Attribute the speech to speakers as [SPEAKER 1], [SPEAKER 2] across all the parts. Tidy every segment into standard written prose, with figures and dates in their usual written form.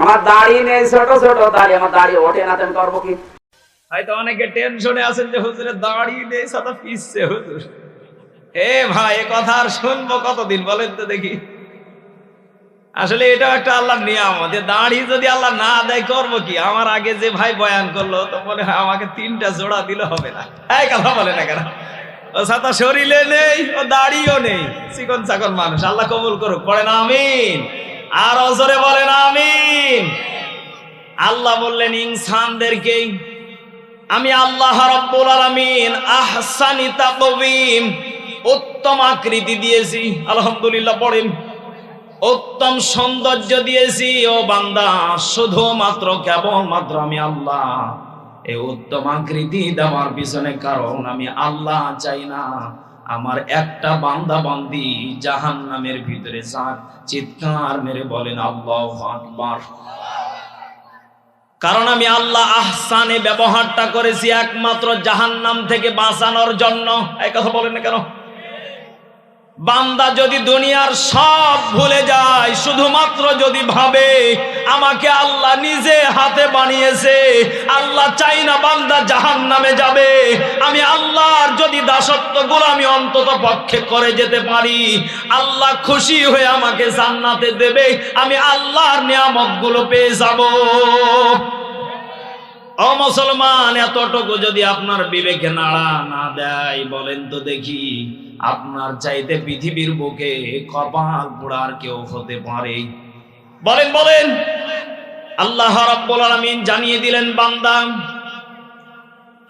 [SPEAKER 1] আমার দাড়ি নেই, ছোট ছোট দাড়ি, আমার দাড়ি ওঠে না, তুমি করবো কি?
[SPEAKER 2] হয়তো অনেকে টেনশনে আছেন যে হুজুরের দাড়ি নেই, সাদা পিসছে হুজুর। এ ভাই, এ কথা আর শুনবো কতদিন বলেন তো দেখি। আসলে এটা একটা আল্লাহর নিয়ম, যে দাড়ি যদি আল্লাহ না দেয় করবো কি? আমার আগে যে ভাই বয়ান করলো তো মনে হয় আমাকে 3টা জোড়া দিলে হবে না। এই কথা বলে না কেন? ও ছাতা শরীরে নেই, ও দাড়িও নেই, চিকন চাকন মানুষ। আল্লাহ কবুল করুক, পড়েন আমিন। আর অজরে বলেন আমিন। আল্লাহ বললেন ইনসানদেরকে আমি আল্লাহ রাব্বুল আলামিন আহসানি তাকওয়িম, উত্তম আকৃতি দিয়েছি। আলহামদুলিল্লাহ পড়েন। উত্তম সৌন্দর্য দিয়েছি ও বান্দা, শুধুমাত্র কেবলমাত্র আমি আল্লাহ। এই উত্তম আকৃতি দেওয়ার পিছনে কারণ আমি আল্লাহ চাই না আমার একটা বান্দা বান্দি জাহান্নামের ভিতরে যাক। চিৎকার মেরে বলেন আল্লাহু আকবার। কারণ আমি আল্লাহ আহসানে ব্যবহারটা করেছি একমাত্র জাহান্নাম থেকে বাঁচানোর জন্য। এই কথা বলেন না কেন? বান্দা যদি দুনিয়ার সব ভুলে যায়, শুধুমাত্র যদি ভাবে আমাকে আল্লাহ নিজে হাতে বানিয়েছে, আল্লাহ চাই না বান্দা জাহান্নামে যাবে, আমি আল্লাহর যদি দাসত্ব গোলামি অন্তত পক্ষে করে যেতে পারি, আল্লাহ খুশি হয়ে আমাকে জান্নাতে দেবে, আমি আল্লাহর নিয়ামতগুলো পেয়ে যাব। ও মুসলমান, এতটুকু যদি আপনার বিবেকে নাড়া না দেয়, বলেন তো দেখি আপনার চাইতে পৃথিবীর বুকে কপাল পোড়ার কেউ হতে পারে? বলেন বলেন। আল্লাহ রাব্বুল আলামিন জানিয়ে দিলেন, বান্দা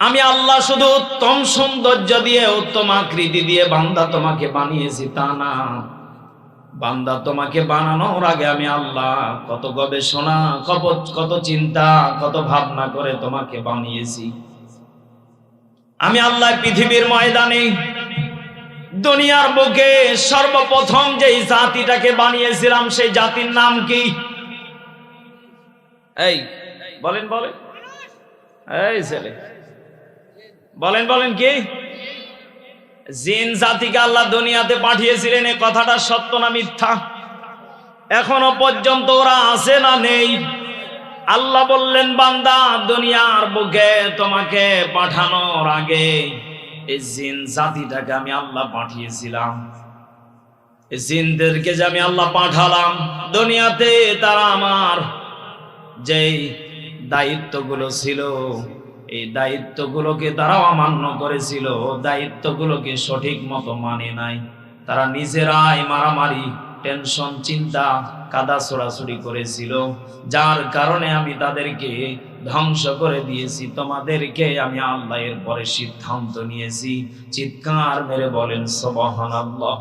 [SPEAKER 2] আমি আল্লাহ শুধু উত্তম সৌন্দর্য দিয়ে, উত্তম আকৃতি দিয়ে বান্দা তোমাকে বানিয়েছি তা না। বান্দা তোমাকে বানানোর আগে আমি আল্লাহ কত গবেষণা, কত চিন্তা, কত ভাবনা করে তোমাকে বানিয়েছি। আমি আল্লাহ পৃথিবীর ময়দানে দুনিয়ার বুকে সর্বপ্রথম যেই জাতিটাকে বানিয়েছিলাম সেই জাতির নাম কি? এই বলেন বলেন, এই ছেলে বলেন বলেন, কি? জিন জাতিকে আল্লাহ দুনিয়াতে পাঠিয়েছিলেন। এই কথাটা সত্য না মিথ্যা? এখনো পর্যন্ত ওরা আছে না নেই? আল্লাহ বললেন, বান্দা দুনিয়ার বুকে তোমাকে পাঠানোর আগে এই জিন জাতিটাকে আমি আল্লাহ পাঠিয়েছিলাম। এই জিনদেরকে যে আমি আল্লাহ পাঠালাম দুনিয়াতে, তারা আমার যেই দায়িত্বগুলো ছিল এই দায়িত্বগুলোকে তারাও অমান্য করেছিল, দায়িত্বগুলোকে সঠিক মতো মানে নাই। তারা নিজেরাই মারামারি, টেনশন, চিন্তা, কাদা ছোড়াছুড়ি করেছিল, যার কারণে আমি তাদেরকে ধ্বংস করে দিয়েছি। তোমাদেরকে আমি আল্লাহ এর পরে সিদ্ধান্ত নিয়েছি। চিৎকার মেরে বলেন সুবহানাল্লাহ।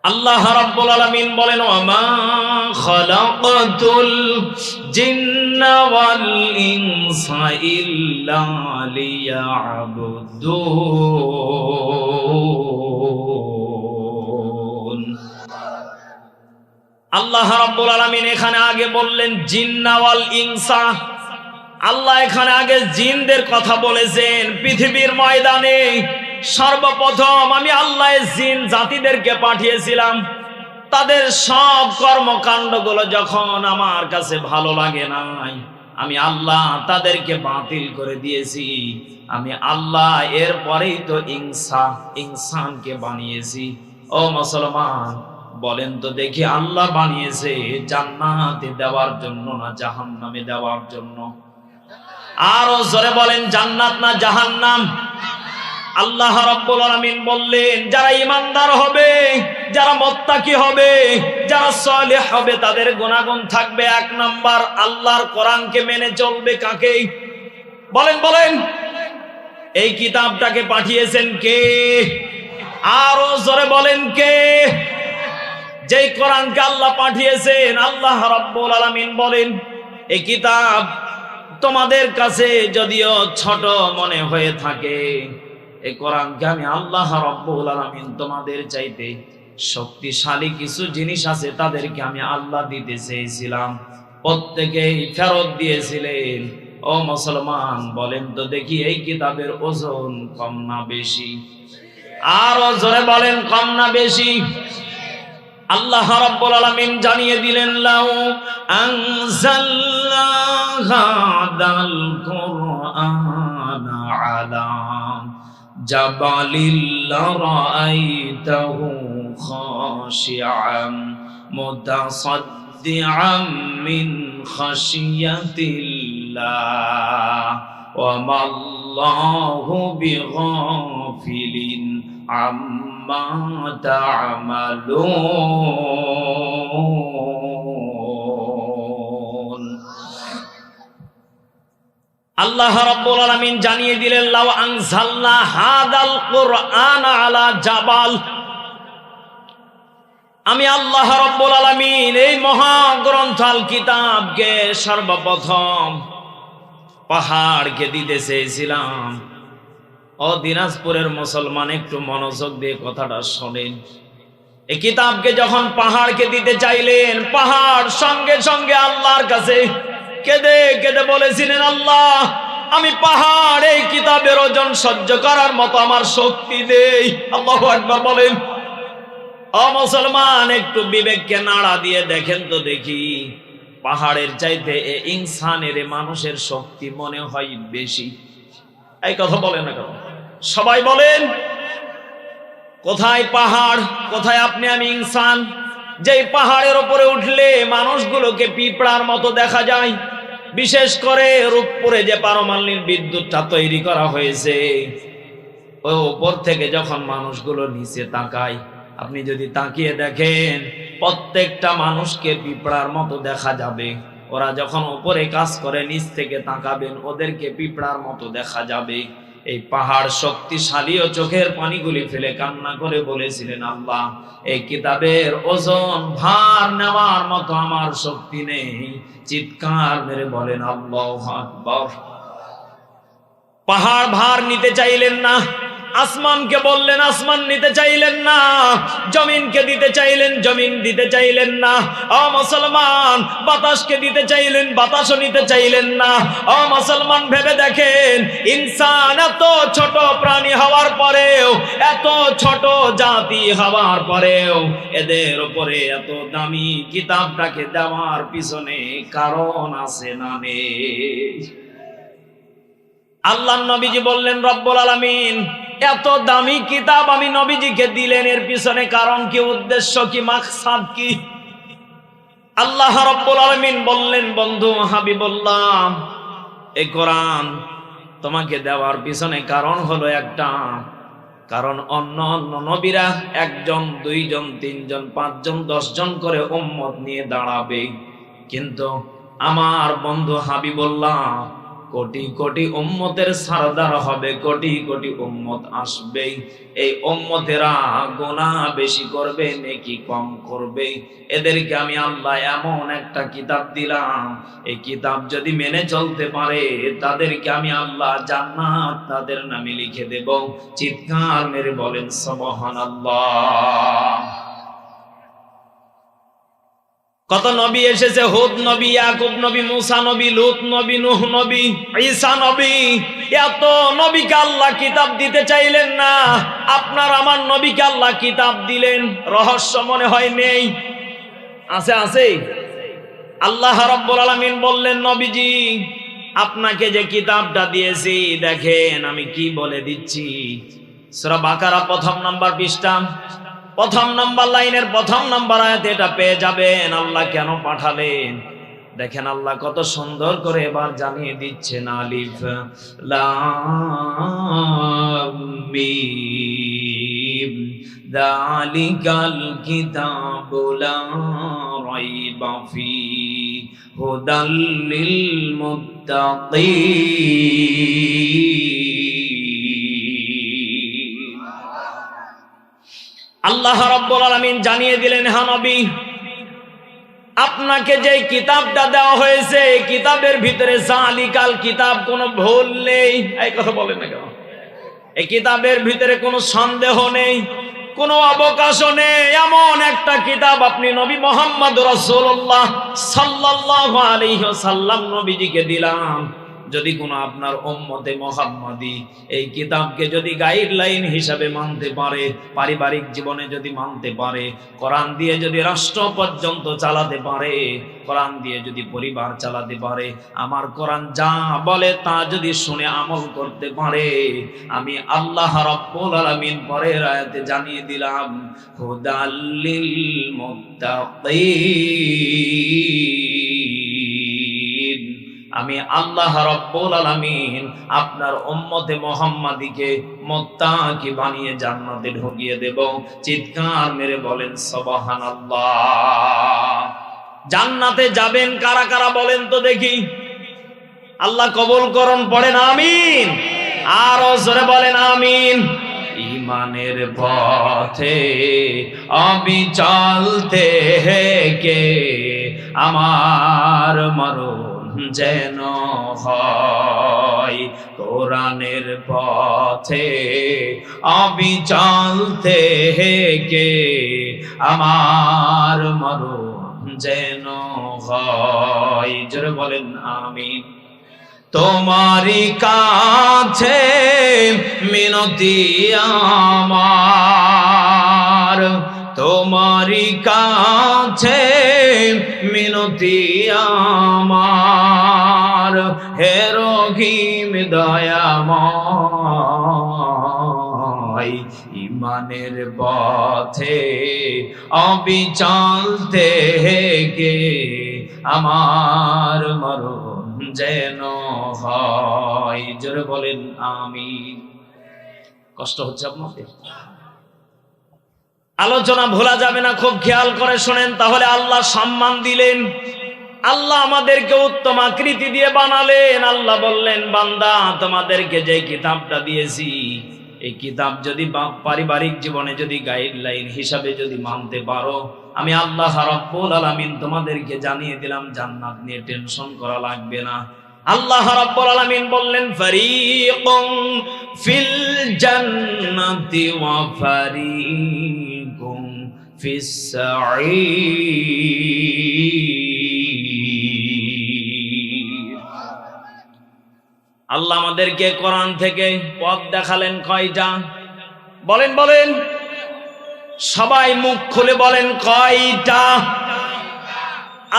[SPEAKER 2] আল্লাহ রাব্বুল আলামিন বলেন, ওয়ামা খালাকাতুল জিন্না ওয়াল ইনসা ইল্লা লিয়াবুদুন। আল্লাহ রাব্বুল আলামিন এখানে আগে বললেন জিন্না ওয়াল ইনসা। আল্লাহ এখানে আগে জিনদের কথা বলেছেন। পৃথিবীর ময়দানে সর্বপ্রথম আমি আল্লাহ জিন জাতিদেরকে পাঠিয়েছিলাম। তাদের সব কর্মকাণ্ডগুলো যখন আমার কাছে ভালো লাগে নাই, আমি আল্লাহ তাদেরকে বাতিল করে দিয়েছি। আমি আল্লাহ এরপরেই তো ইনসানকে বানিয়েছি। ও মুসলমান, বলেন তো দেখি আল্লাহ বানিয়েছে জান্নাতে দেওয়ার জন্য না জাহান্নামে দেওয়ার জন্য? আরো জোরে বলেন, জান্নাত না জাহান্নাম? আল্লাহ রাব্বুল আলামিন বললেন, যারা ঈমানদার হবে, যারা মুত্তাকি হবে, যারা সালেহ হবে, তাদের গুনাহগুণ থাকবে। 1 নাম্বার, আল্লাহর কোরআনকে মেনে চলবে। কাকে? বলেন বলেন। এই কিতাবটাকে পাঠিয়েছেন কে? আরো জোরে বলেন, কে? যেই কোরআনকে আল্লাহ পাঠিয়েছেন, আল্লাহ রাব্বুল আলামিন বলেন, এই কিতাব তোমাদের কাছে যদিও ছোট মনে হয়ে থাকে, এই কোরআনকে আমি আল্লাহ রাব্বুল আলামিন তোমাদের চাইতে শক্তিশালী কিছু জিনিস আছে, তাদেরকে আমি আল্লাহ দিতে চেয়েছিলাম, প্রত্যেকেই ফেরত দিয়েছিলেন। ও মুসলমান, বলেন তো দেখি এই কিতাবের ওজন কম না বেশি? আরো জোরে বলেন, কম না বেশি? আল্লাহ রাব্বুল আলামিন জানিয়ে দিলেন লাউ আনজালনা হাদাল কুরআনা আলা জাবালিল লারাআইতাহু খাশিআম মুতাসাদ্দিআম মিন খাশিয়াতিল্লাহ ওয়া মাল্লাহু বিগাফিলিন আম্মা তা'মালুন। আল্লাহ রাব্বুল আলামিন জানিয়ে দিলেন লাউ আনজালনা হাদাল কুরআন আলা জাবাল, আমি আল্লাহ রাব্বুল আলামিন এই মহাগ্রন্থ আল কিতাবকে সর্বপ্রথম পাহাড়কে দিতে চেয়েছিলাম। ও দিনাজপুরের মুসলমান, একটু মনোযোগ দিয়ে কথাটা শোনেন। এই কিতাবকে যখন পাহাড়কে দিতে চাইলেন, পাহাড় সঙ্গে সঙ্গে আল্লাহর কাছে কেঁদে কেঁদে বলেছিলেন, আল্লাহ আমি পাহাড় এই কিতাবের ওজন সহ্য করার মতো আমার শক্তি দেই। আল্লাহু আকবার বলেন। ও মুসলমান, একটু বিবেককে নাড়া দিয়ে দেখেন তো দেখি, পাহাড়ের চাইতে ইনসানের মানুষের শক্তি মনে হয় বেশি। এই কথা বলেন না কেন? সবাই বলেন, কোথায় পাহাড়, কোথায় আপনি আমি ইনসান? যেই পাহাড়ের উপরে উঠলে মানুষগুলোকে পিঁপড়ার মতো দেখা যায়, বিশেষ করে রূপপুরে যে পারমাণবিক বিদ্যুৎটা তৈরি করা হয়েছে, ওই উপর থেকে যখন মানুষগুলো নিচে তাকায়, আপনি যদি তাকিয়ে দেখেন প্রত্যেকটা মানুষকে পিঁপড়ার মতো দেখা যাবে। ওরা যখন উপরে কাজ করে নিচ থেকে তাকাবেন, ওদেরকে পিঁপড়ার মতো দেখা যাবে। এই পাহাড় শক্তিশালী ও চোখের পানিগুলি ফেলে কান্না করে বলেছিলেন, আল্লাহ এই কিতাবের ওজন ভার নেওয়ার মতো আমার শক্তি নেই। চিৎকার মেরে বলেন আল্লাহু আকবার। পাহাড় ভার নিতে চাইলেন না, আসমানকে বললেন আসমান নিতে চাইলেন না, জমিনকে দিতে চাইলেন জমিন দিতে চাইলেন না। ও মুসলমান, বাতাসকে দিতে চাইলেন বাতাসও নিতে চাইলেন না। ও মুসলমান, ভেবে দেখেন, ইনসান এত ছোট প্রাণী হওয়ার পরেও, এত ছোট জাতি হওয়ার পরেও এদের উপরে এত দামি কিতাবটাকে দেওয়ার পিছনে কারণ আছে না নেই? আল্লাহ নবীজি বললেন, রব্বুল আলামিন এত দামি কিতাব আমি নবীজিকে দিলেন, এর পিছনে কারণ কি, উদ্দেশ্য কি, মাকসাদ কি? আল্লাহ রব্বুল আলামিন বললেন, বন্ধু হাবিবুল্লাহ, এই কোরআন তোমাকে দেওয়ার পিছনে কারণ হলো একটা। কারণ অন্য অন্য নবীরা 1 জন 2 জন 3 জন 5 জন 10 জন করে উম্মত নিয়ে দাঁড়াবে, কিন্তু আমার বন্ধু হাবিবুল্লাহ কোটি কোটি উম্মতের সরদার হবে, কোটি কোটি উম্মত আসবে। এই উম্মতেরা গুনাহ বেশি করবে, নেকি কম করবে। এদেরকে আমি আল্লাহ এমন একটা কিতাব দিলাম, এই কিতাব যদি মেনে চলতে পারে তাদেরকে আমি আল্লাহ জান্নাত তাদের নামে লিখে দেব। চিৎকার মেরে বলেন সুবহানাল্লাহ। কত নবী এসেছে, হুদ নবী, ইয়াকুব নবী, মুসা নবী, লূত নবী, নূহ নবী, ঈসা নবী। এত নবীকে আল্লাহ কিতাব দিতে চাইলেন না, আপনার আমার নবীকে আল্লাহ কিতাব দিলেন। রহস্য মনে হয় নেই? আছে আছে। আল্লাহ রাব্বুল আলামিন বললেন, নবীজি আপনাকে যে কিতাবটা দিয়েছি দেখেন আমি কি বলে দিচ্ছি। সূরা বাকারা 1 নম্বর পৃষ্ঠা 1 নম্বর লাইনের 1 নম্বর আয়াতে এটা পেয়ে যাবেন। আল্লাহ কেন পাঠালেন দেখেন, আল্লাহ কত সুন্দর করে এবার জানিয়ে দিচ্ছেন, আলিফ লাম মিম যালিকাল কিতাবু লা রাইবা ফীহি হুদাল লিল মুত্তাকিন। আল্লাহ রাব্বুল আলামিন জানিয়ে দিলেন, হ্যাঁ নবী আপনাকে যে কিতাবটা দেওয়া হয়েছে এই কিতাবের ভিতরে জালিকাল কিতাব, কোনো ভুল নেই। এই কথা বলেন না কেন? এই কিতাবের ভিতরে কোনো সন্দেহ নেই, কোনো অবকাশও নেই। এমন একটা কিতাব আপনি নবী মুহাম্মদ রাসূলুল্লাহ সাল্লাল্লাহু আলাইহি ওয়াসাল্লাম নবীজিকে দিলাম, যদি কোনো আপনার উম্মতে মুহাম্মাদি এই কিতাবকে যদি গাইডলাইন হিসাবে মানতে পারে, পারিবারিক জীবনে যদি মানতে পারে, কোরআন দিয়ে যদি রাষ্ট্র পর্যন্ত চালাতে পারে, কোরআন দিয়ে যদি পরিবার চালাতে পারে, আমার কোরআন যা বলে তা যদি শুনে আমল করতে পারে, আমি আল্লাহ রাব্বুল আলামিন পরের আয়াতে জানিয়ে দিলাম হুদাল লিল মুত্তাকিন, আমি আল্লাহ রাব্বুল আলামিন আপনার উম্মতে মুহাম্মাদিকে মুত্তাকি বানিয়ে জান্নাতে ঢুকিয়ে দেব। চিৎকার মেরে বলেন সুবহানাল্লাহ। জান্নাতে যাবেন কারা কারা বলেন তো দেখি? আল্লাহ কবুল করুন, পড়েন আমিন। আরো জোরে বলেন আমিন। ঈমানের পথে অবিচল থেকে আমার মরণ যেন হয়, কোরআনের পথে অবিচল থেকে আমার মরণ যেন হয়। জোরে বলেন আমিন। তোমারই কাছে মিনতি আমার, তোমারই কাছে মিনতি আমার, হে রহিম দয়াময়, ঈমানের পথে অবিচল থেকে আমার মরণ যেন হয়। জোরে বলেন আমিন। কষ্ট হচ্ছে আপনাদের? আলোচনা ভোলা যাবে না, খুব খেয়াল করে শোনেন। তাহলে আল্লাহ সম্মান দিলেন, আল্লাহ আমাদেরকে উত্তম আকৃতি দিয়ে বানালেন। আল্লাহ বললেন, বান্দা তোমাদেরকে যে কিতাবটা দিয়েছি, এই কিতাব যদি পারিবারিক জীবনে যদি গাইডলাইন হিসাবে যদি মানতে পারো, আমি আল্লাহ রাব্বুল আলামিন তোমাদেরকে জানিয়ে দিলাম জান্নাত নিয়ে টেনশন করা লাগবে না। আল্লাহ রাব্বুল আলামিন বললেন, ফারিকুম ফিল জান্নাতি ওয়া ফারিকুম ফিস সাঈর। আল্লাহ আমাদেরকে কোরআন থেকে পথ দেখালেন কয়টা? বলেন বলেন, সবাই মুখ খুলে বলেন কয়টা?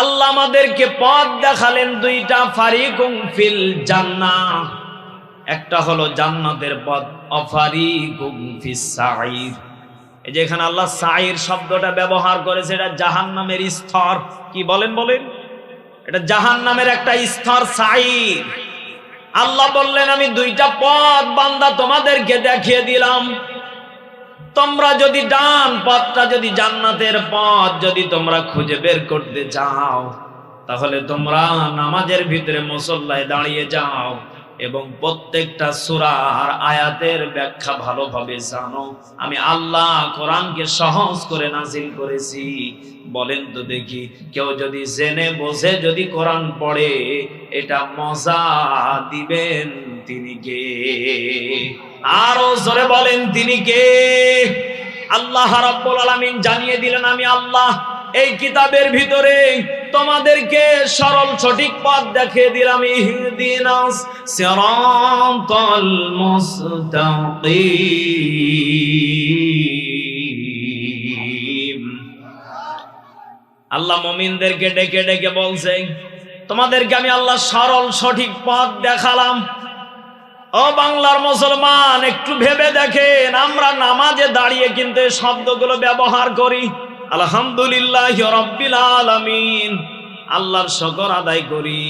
[SPEAKER 2] আল্লাহ আমাদেরকে পথ দেখালেন দুইটা। ফারিকুম ফিল জান্নাহ, একটা হলো জান্নাতের পথ, অফারিকুম ফিস সাঈর। এই যে এখানে আল্লাহ সাঈর শব্দটা ব্যবহার করেছে, এটা জাহান্নামের স্তর। কি বলেন বলেন? এটা জাহান্নামের একটা স্তর সাঈর। আল্লাহ বললেন, আমি দুইটা পথ বান্দা তোমাদেরকে দেখিয়ে দিলাম। তোমরা যদি ডান পথটা, যদি জান্নাতের পথ যদি তোমরা খুঁজে বের করতে চাও, তাহলে তোমরা নামাজের ভিতরে মুসল্লায় দাঁড়িয়ে যাও এবং প্রত্যেকটা সূরার আয়াতের ব্যাখ্যা ভালোভাবে জানো। আমি আল্লাহ কোরআনকে সহজ করে নাযিল করেছি। বলেন তো দেখি, কেউ যদি জেনে বুঝে যদি কোরআন পড়ে, এটা মজা দিবেন তিনি কে? আরো জোরে বলেন তিনি কে? আল্লাহ রাব্বুল আলামিন জানিয়ে দিলেন, আমি আল্লাহ এই কিতাবের ভিতরে তোমাদেরকে সরল সঠিক পথ দেখিয়ে দিলাম। ইহদিনাস সিরাতাল মুস্তাকিম। আল্লাহ মুমিনদেরকে ডেকে ডেকে বলছে, তোমাদেরকে আমি আল্লাহ সরল সঠিক পথ দেখালাম। ও বাংলার মুসলমান, একটু ভেবে দেখেন, আমরা নামাজে দাঁড়িয়ে কিন্তু এই শব্দগুলো ব্যবহার করি। আলহামদুলিল্লাহ রাব্বিল আলামিন, আল্লাহর শুকর আদায় করি।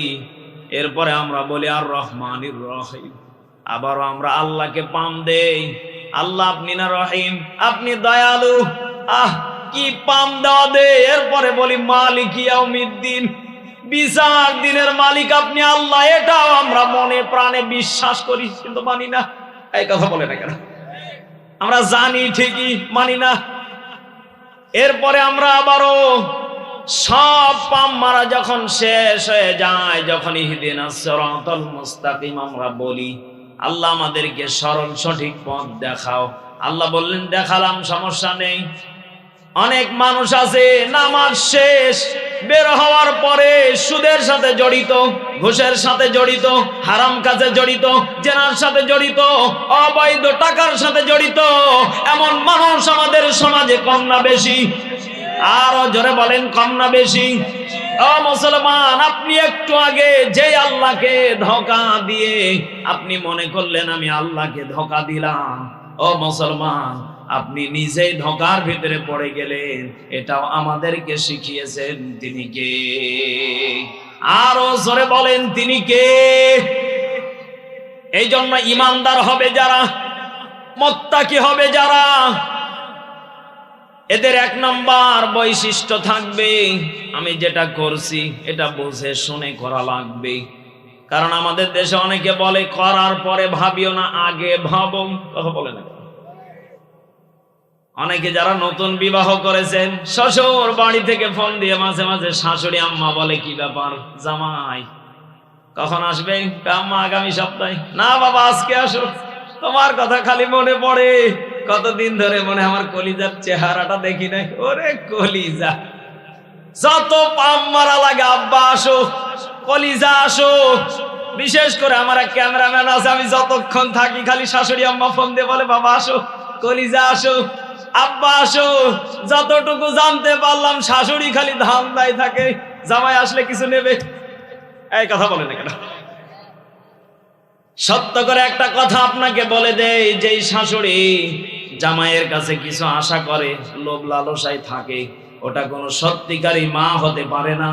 [SPEAKER 2] এরপরে আমরা বলি আর রহমানির রহিম। আবারও আমরা আল্লাহকে পাম দেই, আল্লাহ আপনি না রহিম, আপনি দয়ালু। কি পাম দেওয়া দে। এরপরে বলি মালিক ইয়াউমিদ্দিন, বিচার দিনের মালিক আপনি আল্লাহ। এটাও আমরা মনে প্রাণে বিশ্বাস করি, কিন্তু মানি না। এই কথা বলে না কেন? আমরা জানি ঠিকই, মানি না। এরপরে আমরা আবারও সব পাম মারা যখন শেষ হয়ে যায়, যখন ইহদিনাস সিরাতাল মুস্তাকিম আমরা বলি, আল্লাহ আমাদেরকে সরল সঠিক পথ দেখাও। আল্লাহ বললেন, দেখালাম, সমস্যা নেই। অনেক মানুষ আছে নামাজ শেষ বের হওয়ার পরে সুদের সাথে জড়িত, ঘুষের সাথে জড়িত, হারাম কাজে জড়িত, জেনার সাথে জড়িত, অবৈধ টাকার সাথে জড়িত। এমন মানুষ আমাদের সমাজে কম না বেশি? আরো জোরে বলেন, কম না বেশি? ও মুসলমান, আপনি একটু আগে যে আল্লাহকে ধোঁকা দিয়ে আপনি মনে করলেন আমি আল্লাহকে ধোঁকা দিলাম, ও মুসলমান আপনি নিজেই ধোঁকার ভিতরে পড়ে গেলেন। এটাও আমাদেরকে শিখিয়েছেন তিনি কে? আরো জোরে বলেন, তিনি কে? এই জন্য ইমানদার হবে যারা, মুত্তাকি হবে যারা, এদের এক নাম্বার বৈশিষ্ট্য থাকবে আমি যেটা করছি এটা বুঝে শুনে করা লাগবে। কারণ আমাদের দেশে অনেকে বলে করার পরে ভাবিও না, আগে ভাবো। কথা বলে না? অনেকে যারা নতুন বিবাহ করেছেন শ্বশুর বাড়ি থেকে ফোন দিয়ে মাঝে মাঝে শাশুড়ি আম্মা বলে, কি ব্যাপার জামাই কখন আসবে? আম্মা আগামী সপ্তাহে। না বাবা আজকে আসো, তোমার কথা খালি মনে পড়ে, কতদিন ধরে মনে আমার কলিজার চেহারাটা দেখি নাই। ওরে কলিজা, যত পাম মারা লাগে আব্বা আসো, কলিজা আসো। বিশেষ করে আমার এক ক্যামেরাম্যান আছে, আমি যতক্ষণ থাকি খালি শাশুড়ি আম্মা ফোন দিয়ে বলে, বাবা আসো, কলিজা আসো, আব্বা আসো। যতটুকু জানতে পারলাম শাশুড়ি খালি ধান্দায় থাকে, জামাই আসলে কিছু নেবে। এই কথা বলে না কেন? সত্য করে একটা কথা আপনাকে বলে দেই, যেই শাশুড়ি জামাইয়ের কাছে কিছু আশা করে, লোভ লালসায় থাকে, ওটা কোনো সত্যিকারী মা হতে পারে না,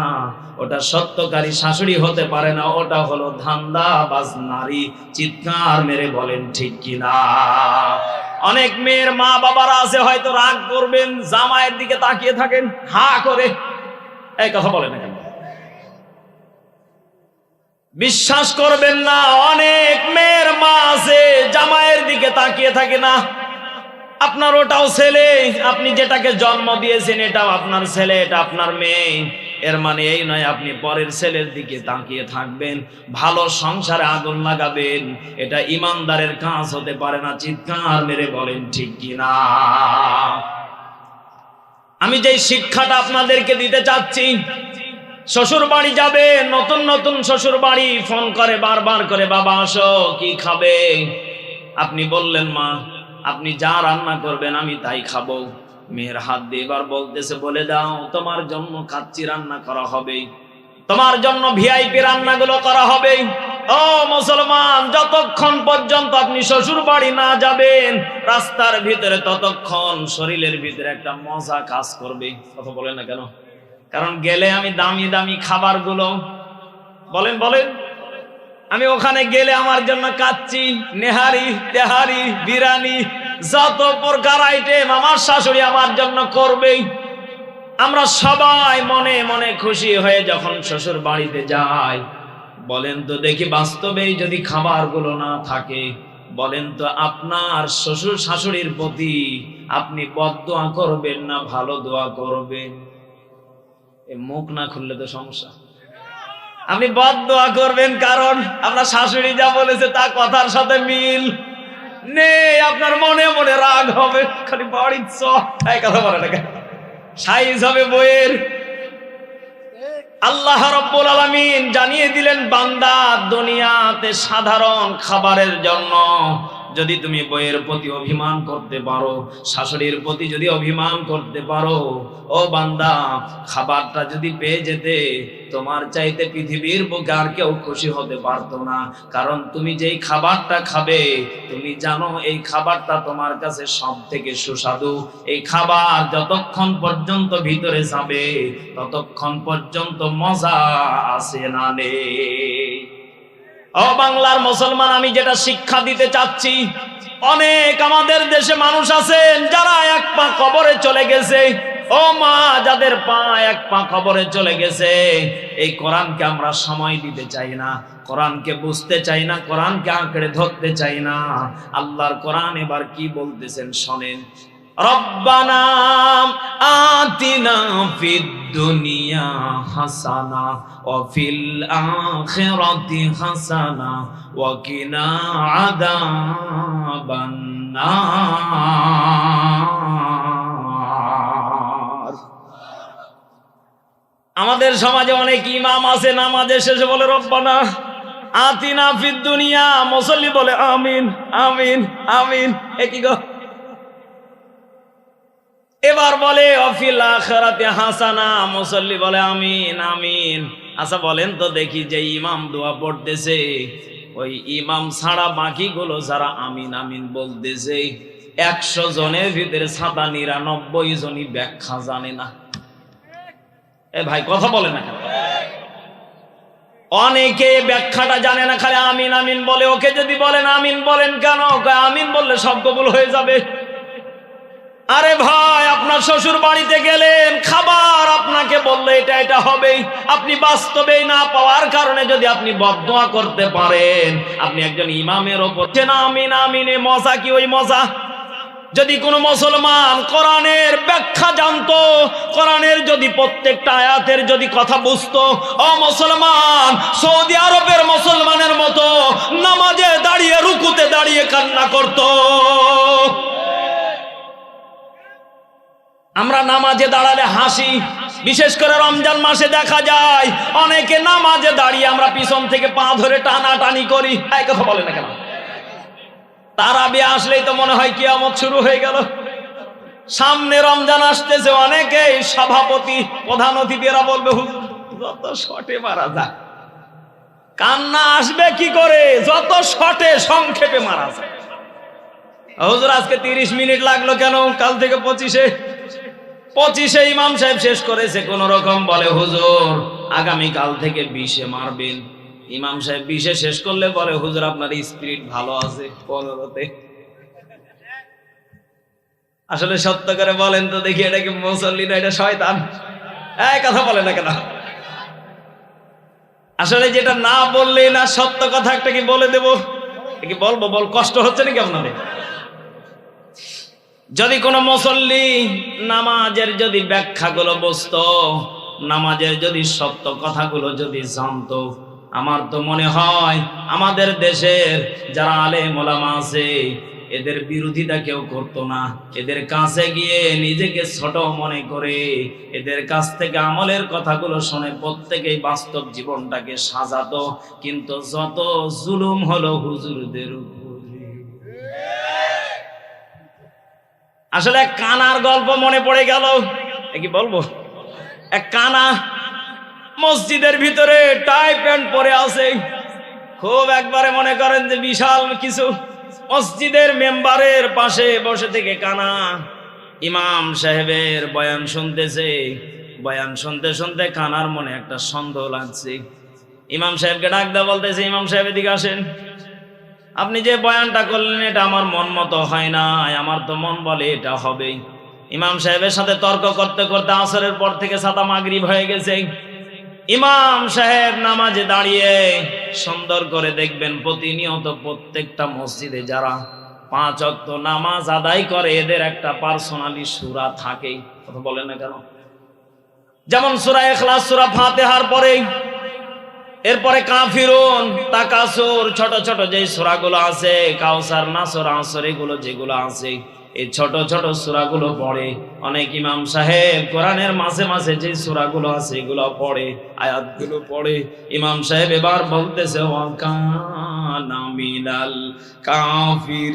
[SPEAKER 2] ওটা সত্যকারী শাশুড়ি হতে পারে না, ওটা হলো ধান্দাবাজ নারী। চিৎকার মেরে বলেন ঠিক কিনা? অনেক মেয়ের মা বাবারা আছে, হয়তো রাগ করবেন, জামাইয়ের দিকে তাকিয়ে থাকেন হা করে। এই কথা বলে না কেন? বিশ্বাস করবেন না, অনেক মেয়ের মা আছে জামাইয়ের দিকে তাকিয়ে থাকে না। আপনার ওটাও ছেলে, আপনি যেটাকে জন্ম দিয়েছেন এটাও আপনার ছেলে, এটা আপনার মেয়ে। এর মানে এই নয় আপনি পরের ছেলের দিকে তাকিয়ে থাকবেন, ভালো সংসারে আগুন লাগাবেন। এটা ইমানদারের কাজ হতে পারে না। চিৎকার মেরে বলেন ঠিক কিনা? আমি যে শিক্ষাটা আপনাদেরকে দিতে চাচ্ছি, শ্বশুর বাড়ি যাবে, নতুন নতুন শ্বশুর বাড়ি ফোন করে বারবার করে, বাবা আসো, কি খাবে? আপনি বললেন মা আপনি যা রান্না করবেন আমি তাই খাবো। মেয়ের হাত দিয়ে এবার বলতেছে, বলে দাও তোমার জন্য কাচ্চি রান্না করা হবে, তোমার জন্য ভিআইপি রান্নাগুলো করা হবে। ও মুসলমান, যতক্ষণ পর্যন্ত আপনি শ্বশুর বাড়ি না যাবেন রাস্তার ভিতরে, ততক্ষণ শরীরের ভিতরে একটা মজা কাজ করবে। কথা বলেন না কেন? কারণ গেলে আমি দামি দামি খাবারগুলো, বলেন বলেন, আমি ওখানে গেলে আমার জন্য কাচ্চি, নেহারি, তেহারি, বিরিয়ানি, যত প্রকার আইটেম আমার শাশুড়ি আমার জন্য করবেই। আমরা সবাই মনে মনে খুশি হয়ে যখন শ্বশুর বাড়িতে যাই, বলেন তো দেখি বাস্তবেই যদি খাবারগুলো না থাকে, বলেন তো আপনার শ্বশুর শাশুড়ির প্রতি আপনি বদদোয়া করবেন না ভালো দোয়া করবেন? মুখ না খুললে তো সমস্যা। আপনি বদদোয়া করবেন, কারণ আপনার শাশুড়ি যা বলেছে তা কথার সাথে মিল নেই। আপনার মনে মনে রাগ হবে, খালি বাড়ির কথা বলে না, সাইজ হবে বইয়ের। আল্লাহ রাব্বুল আলামিন জানিয়ে দিলেন, বান্দা দুনিয়াতে সাধারণ খাবারের জন্য যদি তুমি বইয়ের প্রতি অভিমান করতে পারো, শাশুড়ির প্রতি যদি অভিমান করতে পারো, ও বান্দা খাবারটা যদি পেয়ে যেতে, তোমার চাইতে পৃথিবীর বুকে আর কেউ খুশি হতে পারতো না। কারণ তুমি যেই খাবারটা খাবে তুমি জানো এই খাবারটা তোমার কাছে সব থেকে সুস্বাদু। এই খাবার যতক্ষণ পর্যন্ত ভিতরে যাবে ততক্ষণ পর্যন্ত মজা আসে না নেই। ও বাংলার মুসলমান, আমি যেটা শিক্ষা দিতে চাচ্ছি, অনেক আমাদের দেশে মানুষ আছেন যারা এক পা কবরে চলে গেছে। ও মা, যাদের পা এক পা কবরে চলে গেছে, এই কোরআনকে আমরা সময় দিতে চাই না, কোরআনকে বুঝতে চাই না, কোরআনকে আঁকড়ে ধরতে চাই না। আল্লাহর কোরআন এবার কি বলতেছেন শোনেন। রব্বানা আতিনা ফিদ দুনিয়া হাসানা ওয়া ফিল আখিরাতি হাসানা ওয়া কিনা আযাবান নার। আমাদের সমাজে অনেক ইমাম আছে, নামাজের শেষে বলে রব্বানা আতিনা ফিদ দুনিয়া, মুসল্লি বলে আমিন আমিন আমিন। এ কি গো? এবার বলে অফিল আখিরাতি হাসানা, মুসল্লি বলে আমিন আমিন। আচ্ছা বলেন তো দেখি, যে ইমাম দোয়া পড়তেছে ওই ইমাম ছাড়া বাকিগুলো যারা আমিন আমিন বলতেছে, 100 জনের ভিতরে 97 জনই ব্যাখ্যা জানে না। এ ভাই কথা বলে না কেন? অনেকে ব্যাখ্যাটা জানে না, খালি আমিন আমিন বলে। ওকে যদি বলেন আমিন বলেন কেন, আমিন বললে সব কবুল হয়ে যাবে। আরে ভাই, আপনার শ্বশুর বাড়িতে গেলেন, খাবার আপনাকে বললে এটা এটা হবেই, আপনি বাস্তবেই না পাওয়ার কারণে যদি আপনি বদদোয়া করতে পারেন, আপনি একজন ইমামের ওপর না আমিন আমিনে মজা কি ওই মজা? যদি কোনো মুসলমান কোরআনের ব্যাখ্যা জানতো, কোরআনের যদি প্রত্যেকটা আয়াতের যদি কথা বুঝতো, ও মুসলমান সৌদি আরবের মুসলমানের মতো নামাজে দাঁড়িয়ে রুকুতে দাঁড়িয়ে কান্না করত। আমরা নামাজে দাঁড়ালে হাসি, বিশেষ করে রমজান মাসে দেখা যায় অনেকে নামাজে দাঁড়িয়ে আমরা পিছন থেকে পা ধরে টানাটানি করি। এই কথা বলে না কেন? তারাবি আসলেই তো মনে হয় কিয়ামত শুরু হয়ে গেল। সামনে রমজান আসতেছে, অনেকে সভাপতি প্রধান অতিথিরা বলবে হুজুর যত শর্টে মারা যায়। কান্না আসবে কি করে? যত শর্টে সংক্ষেপে মারা যায়। হুজুর আজকে 30 মিনিট লাগলো কেন? কাল থেকে 25-এ ইমাম সাহেব শেষ করেছে কোন রকম। বলে হুজুর আগামী কাল থেকে 20-এ মারবেন। ইমাম সাহেব 20-এ শেষ করলে বলে হুজুর আপনার স্পিরিট ভালো আছে 15-তে। আসলে সত্য করে বলেন তো দেখি, এটা কি মুসল্লি না এটা শয়তান? এই কথা বলে না কেন? আসলে যেটা না বললে না, সত্য কথা একটা কি বলে দেব, কি বলবো? কষ্ট হচ্ছে নাকি আপনাদের? যদি কোনো মুসল্লি নামাজের যদি ব্যাখ্যাগুলো বুঝতো, নামাজের যদি সত্য কথাগুলো যদি জানতো, আমার তো মনে হয় আমাদের দেশের যারা আলেম ওলামা আছে এদের বিরোধিতা কেউ করতো না। এদের কাছে গিয়ে নিজেকে ছোট মনে করে এদের কাছ থেকে আমলের কথাগুলো শুনে প্রত্যেকেই বাস্তব জীবনটাকে সাজাতো। কিন্তু যত জুলুম হলো হুজুরদের উপরে। আসলে এক কানার গল্প মনে পড়ে গেল, কি বলবো? এক কানা মসজিদের ভিতরে টাই প্যান্ট পরে আছে, খুব একবারে মনে করেন যে বিশাল কিছু। মসজিদের মেম্বারের পাশে বসে থেকে কানা ইমাম সাহেবের বয়ান শুনতেছে। বয়ান শুনতে শুনতে কানার মনে একটা সন্দেহ লাগছে। ইমাম সাহেবকে ডাক দেওয়া বলতেছে, ইমাম সাহেব এদিকে আসেন, আপনি যে বয়ানটা করলেন এটা আমার মন মতো হয় না, আমার তো মন বলে এটা হবেই। ইমাম সাহেবের সাথে তর্ক করতে করতে আসরের পর থেকে সাদা মাগরিব হয়ে গেছে। ইমাম সাহেব নামাজে দাঁড়িয়ে সুন্দর করে দেখবেন প্রতিনিয়ত প্রত্যেকটা মসজিদে যারা 5 ওয়াক্ত নামাজ আদায় করে এদের একটা পার্সোনালি সূরা থাকে। কথা বলেন না কেন? যেমন সূরা ইখলাস, সূরা ফাতিহার পরে এরপরে কাফিরুন, তাকাসুর, ছোট ছোট যে সূরাগুলো আছে, কাউসার, নাসর, আসর, এগুলো যেগুলো আছে, এই ছোট ছোট সূরাগুলো পড়ে অনেক ইমাম সাহেব। কোরআনের মাঝে মাঝে যে সূরাগুলো আছে এগুলো পড়ে, আয়াতগুলো পড়ে। ইমাম সাহেব এবার বলতেছে ওয়াকানা মিনাল কাফিরিন।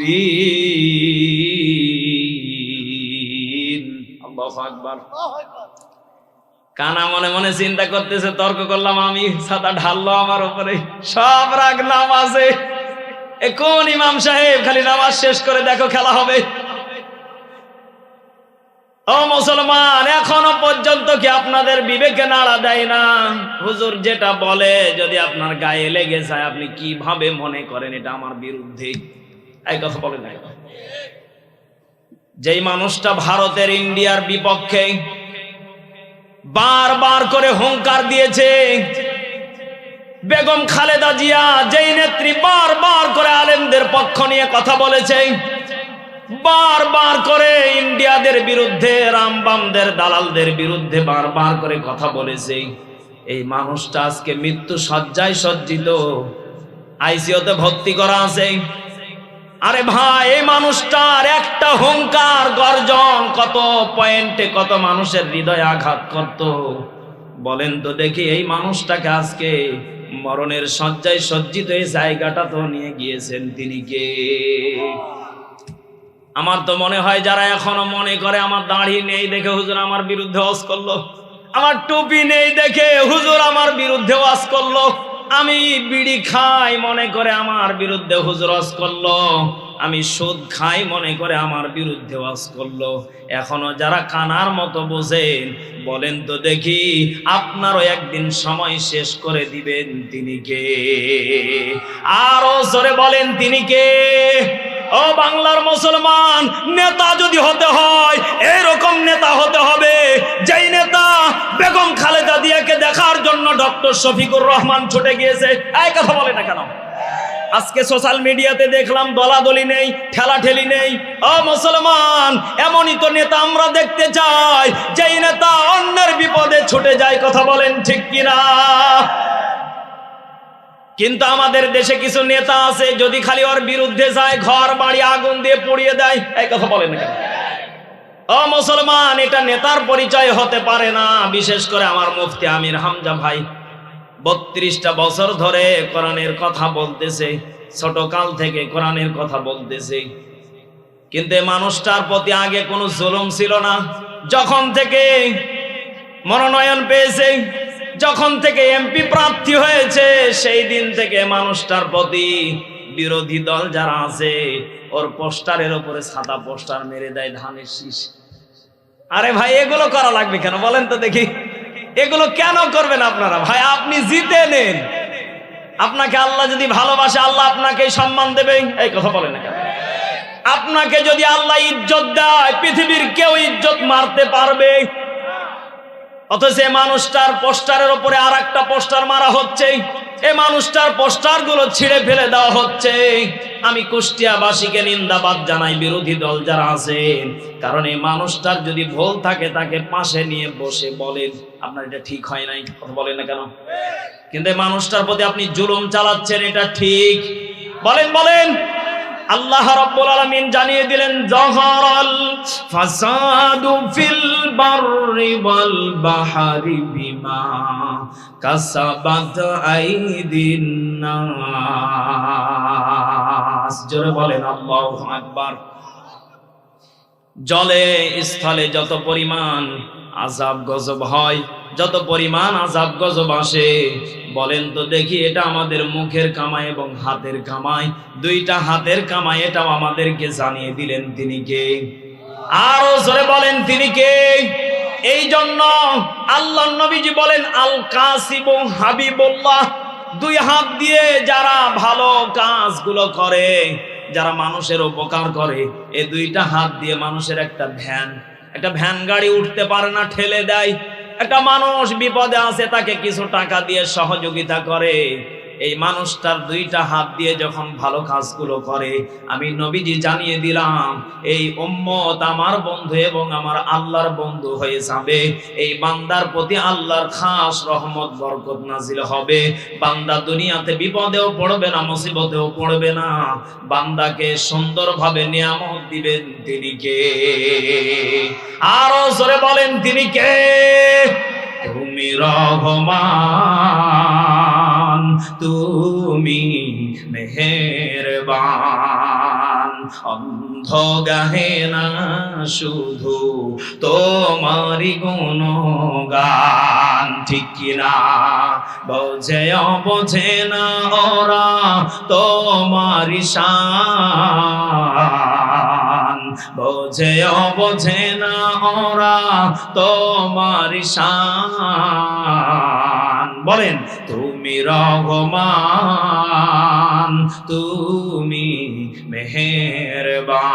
[SPEAKER 2] আল্লাহু আকবার। কানা মনে মনে চিন্তা করতেছে, তর্ক করলাম আমি, ছাতা ঢাললো আমার উপরে, সব রাগ নামাজে। কোন ইমাম সাহেব? খালি নামাজ শেষ করে দেখো খেলা হবে। ও মুসলমান, এখনো পর্যন্ত কি আপনাদের বিবেকে নাড়া দেয় না? হুজুর যেটা বলে যদি আপনার গায়ে লেগে যায়, আপনি কিভাবে মনে করেন এটা আমার বিরুদ্ধে? এই কথা বলে নাই। যেই মানুষটা ভারতের ইন্ডিয়ার বিপক্ষে বারবার করে হুঙ্কার দিয়েছে, বেগম খালেদা জিয়া যেই নেত্রী বারবার করে আলেমদের পক্ষ নিয়ে কথা বলেছে, বারবার করে ইন্ডিয়াদের বিরুদ্ধে, রামবামদের দালালদের বিরুদ্ধে বারবার করে কথা বলেছে, এই মানুষটা আজকে মৃত্যু শয্যায় সজ্জিত, আইসিইউতে ভর্তি করা আছে। আরে ভাই, এই মানুষটার একটা হুঙ্কার গর্জন কত পয়েন্টে কত মানুষের হৃদয়ে আঘাত করত। বলেন তো দেখি এই মানুষটাকে আজকে মরণের শয্যায় সজ্জিত এই জায়গাটা তো নিয়ে গিয়েছেন তিনি কে? আমার তো মনে হয় যারা এখনো মনে করে আমার দাড়ি নেই দেখে হুজুর আমার বিরুদ্ধে ওয়াজ করলো, আমার টুপি নেই দেখে হুজুর আমার বিরুদ্ধে ওয়াজ করলো, আমি বিড়ি খাই মনে করে আমার বিরুদ্ধে হুজুর ওয়াজ করলো, আমি সুদ খাই মনে করে আমার বিরুদ্ধে ওয়াজ করলো, এখনো যারা কানার মতো বোঝেন, বলেন তো দেখি আপনারও একদিন সময় শেষ করে দিবেন তিনি কে? আরো জোরে বলেন তিনি কে? ও বাংলার মুসলমান, নেতা যদি হতে হয় এরকম নেতা হতে হবে যেই নেতা বেগম খালেদা জিয়াকে দেখার জন্য ডক্টর শফিকুর রহমান ছুটে গিয়েছে। এই কথা বলে না কেন? আজকে সোশ্যাল মিডিয়াতে দেখলাম দলাদলি নেই, ঠেলাঠেলি নেই। ও মুসলমান, এমনই তো নেতা আমরা দেখতে চাই যেই নেতা অন্যের বিপদে ছুটে যায়। কথা বলেন ঠিক কিনা? কিন্তু আমাদের দেশে কিছু নেতা আছে যদি খালি ওর বিরুদ্ধে যায় ঘর বাড়ি আগুন দিয়ে পুড়িয়ে দেয়। এই কথা বলেন না কেন? ও মুসলমান, এটা নেতার পরিচয় হতে পারে না। বিশেষ করে আমার মুফতি আমির হামজা ভাই 32টা বছর ধরে কোরআনের কথা বলতেছে, ছোট কাল থেকে কোরআনের কথা বলতেছে, কিন্তু এই মানুষটার প্রতি আগে কোনো জুলুম ছিল না। যখন থেকে মনোনয়ন পেয়েছে, যখন থেকে এমপি প্রার্থী হয়েছে, সেই দিন থেকে মানুষটার প্রতি বিরোধী দল যারা আছে ওর পোস্টারের উপরে সাদা পোস্টার মেরে দেয় ধানের শীষ। আরে ভাই, এগুলো করা লাগবে কেন বলেন তো দেখি? এগুলো কেন করবেন আপনারা? ভাই আপনি জিতে নেন, আপনাকে আল্লাহ যদি ভালোবাসে আল্লাহ আপনাকে সম্মান দেবে। এই কথা বলেন না কেন? আপনাকে যদি আল্লাহ ইজ্জত দেয় পৃথিবীর কেউ ইজ্জত মারতে পারবে? অথচ এই মানুষটার পোস্টারের উপরে আর একটা পোস্টার মারা হচ্ছে, এই মানুষটার পোস্টার গুলো ছিঁড়ে ফেলে দেওয়া হচ্ছে। আমি কুষ্টিয়াবাসীকে নিন্দাবাদ জানাই, বিরোধী দল যারা আছেন, কারণ এই মানুষটার যদি ভুল থাকে তাকে পাশে নিয়ে বসে বলেন আপনার এটা ঠিক হয় নাই। কথা বলেন না কেন? কিন্তু এই মানুষটার প্রতি আপনি জুলুম চালাচ্ছেন, এটা ঠিক? বলেন বলেন। আল্লাহ রাব্বুল আলামিন জানিয়ে দিলেন যাহারাল ফাসাদু ফিল বাররি ওয়াল বাহরি বিমা কাসাবাত আইদিন নাস। জোরে বলেন আল্লাহু আকবার। জলে স্থলে যত পরিমাণ আযাব গজব হয়, যত পরিমাণ আযাব গজব আসে, বলেন তো দেখি এটা আমাদের মুখের কামাই এবং হাতের কামাই, দুইটা হাতের কামাই, এটাও আমাদেরকে জানিয়ে দিলেন তিনি কে? আরো জোরে বলেন তিনি কে? এই জন্য আল্লাহর নবীজি বলেন আল কাসিবু হাবিবুল্লাহ, দুই হাত দিয়ে যারা ভালো কাজগুলো করে, যারা মানুষের উপকার করে, এই দুইটা হাত দিয়ে মানুষের একটা ভ্যান গাড়ি উঠতে পারে না, ঠেলে দেয়। একটা মানুষ বিপদে আছে, তাকে কিছু টাকা দিয়ে সহযোগিতা করে, এই মানুষটার দুইটা হাত দিয়ে যখন ভালো কাজগুলো করে, আমি নবীজি জানিয়ে দিলাম এই উম্মত আমার বন্ধু এবং আমার আল্লাহর বন্ধু হয়ে যাবে। এই বান্দার প্রতি আল্লাহর খাস রহমত বরকত নাজিল হবে। বান্দা দুনিয়াতে বিপদেও পড়বে না, মুসিবতেও পড়বে না, বান্দাকে সুন্দরভাবে নিয়ামত দিবেন তিনি কে? আরো জোরে বলেন তিনি কে? তুমি রহমান, তুমি মেহেরবান, অন্ধ গাহে না শুধু তোমারি গুণগান। ঠিক কিনা? বোঝে অবোঝে না ওরা তোমারি শান, বোঝে অবোঝে না ওরা তোমারি শান। বলেন তুমি রহমান, তুমি মেহেরবান।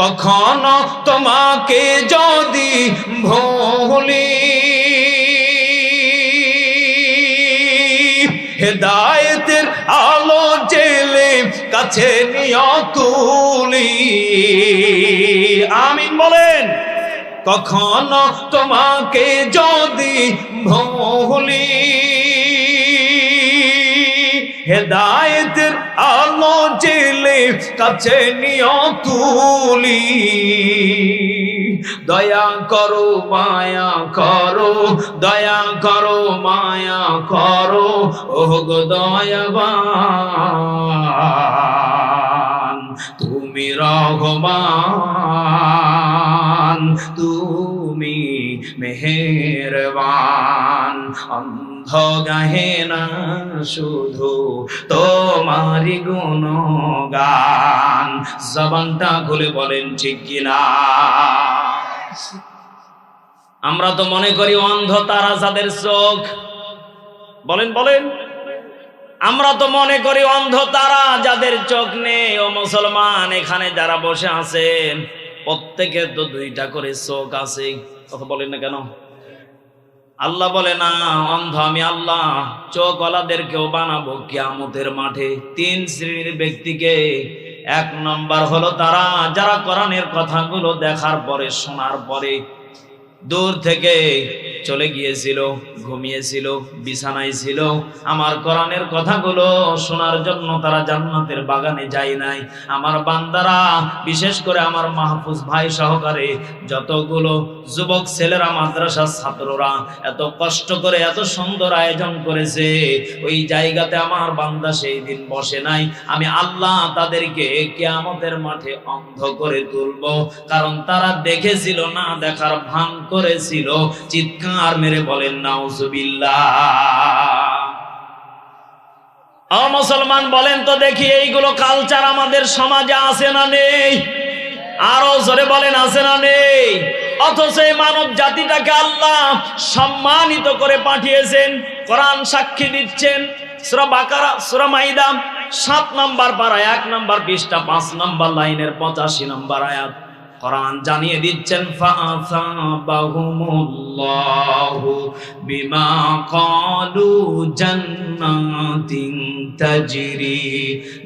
[SPEAKER 2] কখনো তোমাকে যদি ভুলি, হেদায়েতের আলো জেলে কাছে নিয়ে তুলি। আমিন বলেন। কখনো তোমাকে যদি ভুলি, হেদায়েতের আলো জেলে কাছে নিও তুলি। দয়া করো মায়া করো, দয়া করো মায়া করো, ওগো দয়াবান তুমি রহমান, তুমি মেহেরবান। অন্ধ গাহে না শুধু তোমারি গুণগান। জবানটা খুলে বলেন ঠিক কিনা? আমরা তো মনে করি অন্ধ তারা যাদের চোখ, বলেন বলেন, আমরা তো মনে করি অন্ধ তারা যাদের চোখ নেই। ও মুসলমান, এখানে যারা বসে আছেন প্রত্যেকের তো দুইটা করে চোখ আছে, কথা বলেন না কেন? আল্লাহ বলে না অন্ধ আমি আল্লাহ চোখওয়ালাদেরকেও বানাবো কিয়ামতের মাঠে। তিন শ্রেণীর ব্যক্তিকে। এক নম্বর হলো তারা যারা কোরআনের কথাগুলো দেখার পরে শোনার পরে দূর থেকে চলে গিয়েছিল, ঘুমিয়েছিল, বিছানায় ছিল, আমার কোরআনের কথাগুলো শোনার জন্য তারা জান্নাতের বাগানে যায় নাই। আমার বান্দারা, বিশেষ করে আমার মাহফুজ ভাই সহকারে যতগুলো যুবক ছেলেরা, মাদ্রাসার ছাত্ররা এত কষ্ট করে এত সুন্দর আয়োজন করেছে, ওই জায়গাতে আমার বান্দা সেই দিন বসে নাই। আমি আল্লাহ তাদেরকে কিয়ামতের মাঠে অন্ধ করে তুলবো, কারণ তারা দেখেছিল না, দেখার ভান করেছিল। চিৎকার মেরে বলেন নাউজুবিল্লাহ। মুসলমান বলেন তো দেখি, এইগুলো কালচার আমাদের সমাজে আছে না নেই? আরো জোরে বলেন আছে না নেই? অথচ এই মানব জাতিটাকে আল্লাহ সম্মানিত করে পাঠিয়েছেন। কোরআন সাক্ষী দিচ্ছেন। সূরা বাকারা, সূরা মাইদা 7 নম্বর পারা 1 নম্বর পৃষ্ঠা 5 নম্বর লাইনের 85 নম্বর আয়াত কোরআন জানিয়ে দিচ্ছেন, ফাআসাবাহুমুল্লাহু বিমা ক্বালু জান্নাতিন তাজরি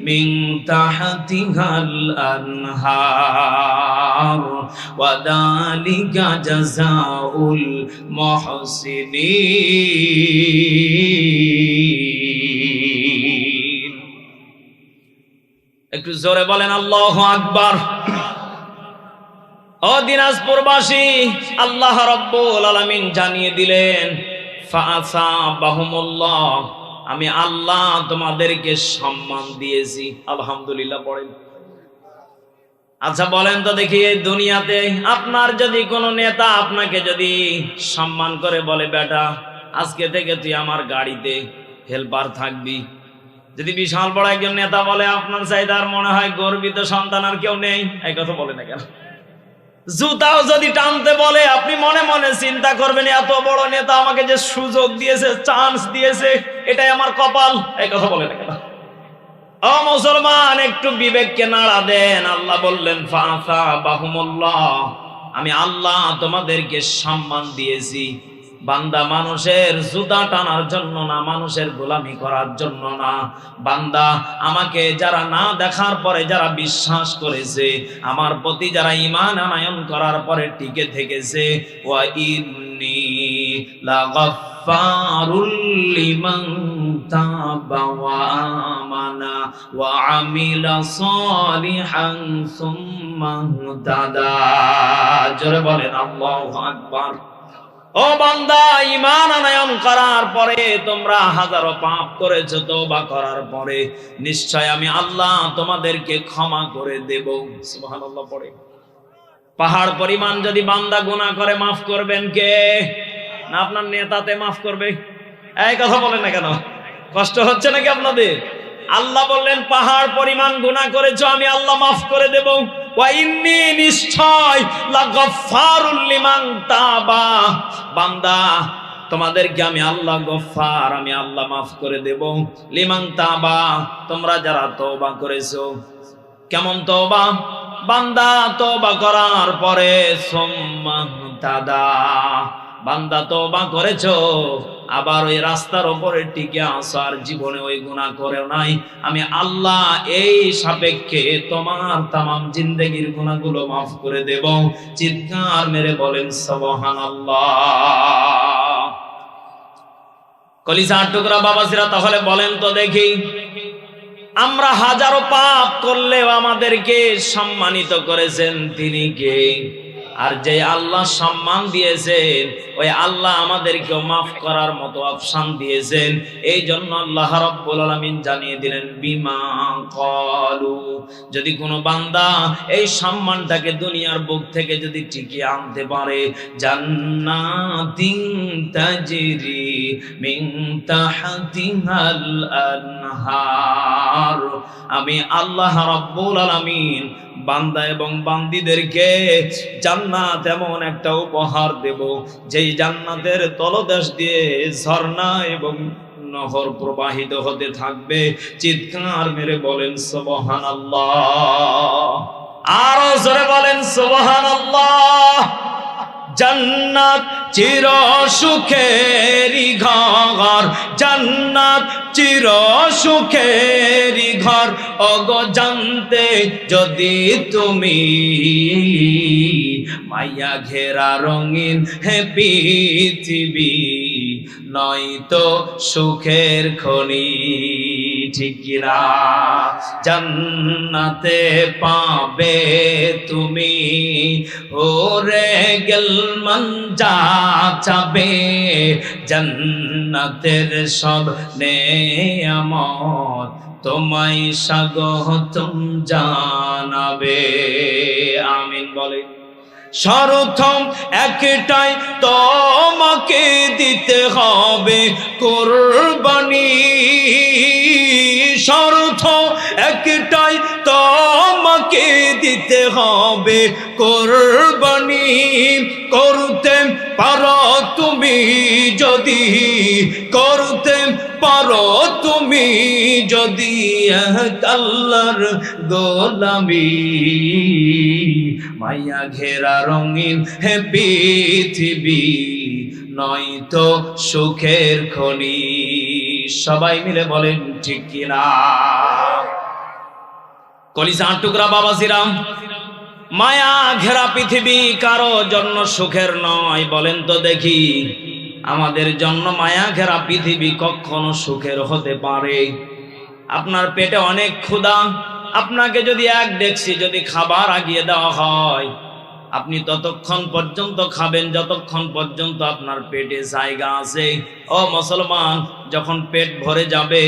[SPEAKER 2] মিন তাহতিহাল আনহার ওয়া যালিকা জাযাউল মুহসিনিন। একটু জোরে বলেন আল্লাহু আকবার। ও দিনাজপুরবাসী, আল্লাহ রাব্বুল আলামিন জানিয়ে দিলেন, ফাআসাবাহুমুল্লাহ, আমি আল্লাহ তোমাদেরকে সম্মান দিয়েছি। আলহামদুলিল্লাহ পড়েন। আচ্ছা বলেন তো দেখি, এই দুনিয়াতে আপনার যদি কোনো নেতা আপনাকে যদি সম্মান করে বলে, বেটা আজকে থেকে তুই আমার গাড়িতে হেল্পার থাকবি, যদি বিশাল বড় একজন নেতা বলে, আপনার চাইতে আর মনে হয় গর্বিত সন্তান আর কেউ নেই, এই কথা বলে না কেন? জুতাও যদি টানতে বলে, আপনি মনে মনে চিন্তা করবেন, এত বড় নেতা আমাকে যে সুযোগ দিয়েছে, চান্স দিয়েছে, এটাই আমার কপাল, এই কথা বলে না কেন? ও মুসলমান, একটু বিবেককে নাড়া দেন। আল্লাহ বললেন, ফাআসাবাহুমুল্লাহ, আমি আল্লাহ তোমাদেরকে সম্মান দিয়েছি। বান্দা মানুষের জুতা টানার জন্য না, মানুষের গোলামি করার জন্য না। বান্দা আমাকে যারা না দেখার পরে যারা বিশ্বাস করেছে, আমার প্রতি যারা ঈমান আনয়ন করার পরে টিকে থেকেছে, ওয়া ইন্নী লাগাফফারুল লিমান তাবা ওয়া আমানা ওয়া আমিলা সালিহান সুম্মা ইহতাদা। জোরে বলেন আল্লাহু আকবার। ও বান্দা, ঈমান আনয়ন করার পরে তোমরা হাজারো পাপ করেছো, তওবা করার পরে নিশ্চয় আমি আল্লাহ তোমাদেরকে ক্ষমা করে দেব। সুবহানাল্লাহ পড়ে। পাহাড় পরিমাণ যদি বান্দা গুনাহ করে, মাফ করবেন কে? না আপনার নেতাতে মাফ করবে? এই কথা বলেন না কেন? কষ্ট হচ্ছে নাকি আপনাদের? আল্লাহ বললেন, পাহাড় পরিমাণ গুনাহ করেছো, আমি আল্লাহ মাফ করে দেব। ওয়া ইন্নী, নিশ্চয়, লাগাফফারুল লিমান তাবা, বান্দা তোমাদেরকে আমি আল্লাহ গফফার, আমি আল্লাহ মাফ করে দেব। লিমান তাবা, তোমরা যারা তওবা করেছো। কেমন তওবা? বান্দা তওবা করার পরে সুম্মা ইহতাদা, বান্দা তওবা করেছো, আবার ওই রাস্তার উপরে টিকে আসো, আর জীবনে ওই গুনাহ করে নাই, আমি আল্লাহ এই সাপেক্ষে তোমার তামাম জিন্দেগির গুনাহগুলো মাফ করে দেব। চিৎকার মেরে বলেন সুবহানাল্লাহ। কলিজার টুকরা বাবাজিরা, তাহলে বলেন তো দেখি, আমরা হাজারো পাপ করলেও আমাদেরকে সম্মানিত করেছেন তিনি কে? আর যে আল্লাহ সম্মান দিয়েছেন ওই আল্লাহ আমাদেরকেও মাফ করার মতো অপশন দিয়েছেন। এই জন্য আল্লাহ রাব্বুল আলামিন জানিয়ে দিলেন বিমা ক্বালু, যদি কোনো বান্দা এই সম্মানটাকে দুনিয়ার বুক থেকে যদি টিকিয়ে আনতে পারে, জান্নাতিন তাজরি মিন তাহতিহাল আনহার, আমি আল্লাহ রাব্বুল আলামিন বান্দা এবং বান্দীদেরকে জান্নাত এমন একটা উপহার দেব যেই জান্নাতের তলদেশ দিয়ে ঝর্ণা এবং নহর প্রবাহিত হতে থাকবে। চিৎকার মেরে বলেন সুবহানাল্লাহ, আরো জোরে বলেন সুবহানাল্লাহ। জান্নাত চির সুখেরি ঘর, জান্নাত চির সুখেরি ঘর, ওগো জানতে যদি তুমি, মায়া ঘেরা রঙিন হে পৃথিবী, নয়তো সুখের খনি। ঠিক কিনা? জান্নাতে পাবে তুমি ওরে গেলমান যা চাবে, জান্নাতের সব নেয়ামত তোমায় স্বাগতম জানাবে। আমিন বলে। শর্ত একটাই, তোমাকে দিতে হবে কুরবানি। শর্ত একটাই, তোমাকে দিতে হবে কুরবানি। করতে পারো তুমি যদি, করতে পারো তুমি যদি আল্লাহর গোলামি, মায়া ঘেরা রঙিন হে পৃথিবী, নয়তো সুখের খনি। সবাই মিলে বলেন ঠিক কিনা? কলিজার টুকরা বাবাজিরা, মায়া ঘেরা পৃথিবী কারো জন্য সুখের নয়। বলেন তো দেখি, আমাদের জন্য মায়া ঘেরা পৃথিবী কখনো সুখের হতে পারে? আপনার পেটে অনেক ক্ষুধা, আপনাকে যদি এক ডেকসি যদি খাবার আগিয়ে দেওয়া হয়, আপনি ততক্ষণ পর্যন্ত খাবেন যতক্ষণ পর্যন্ত আপনার পেটে জায়গা আছে। ও মুসলমান, যখন পেট ভরে যাবে,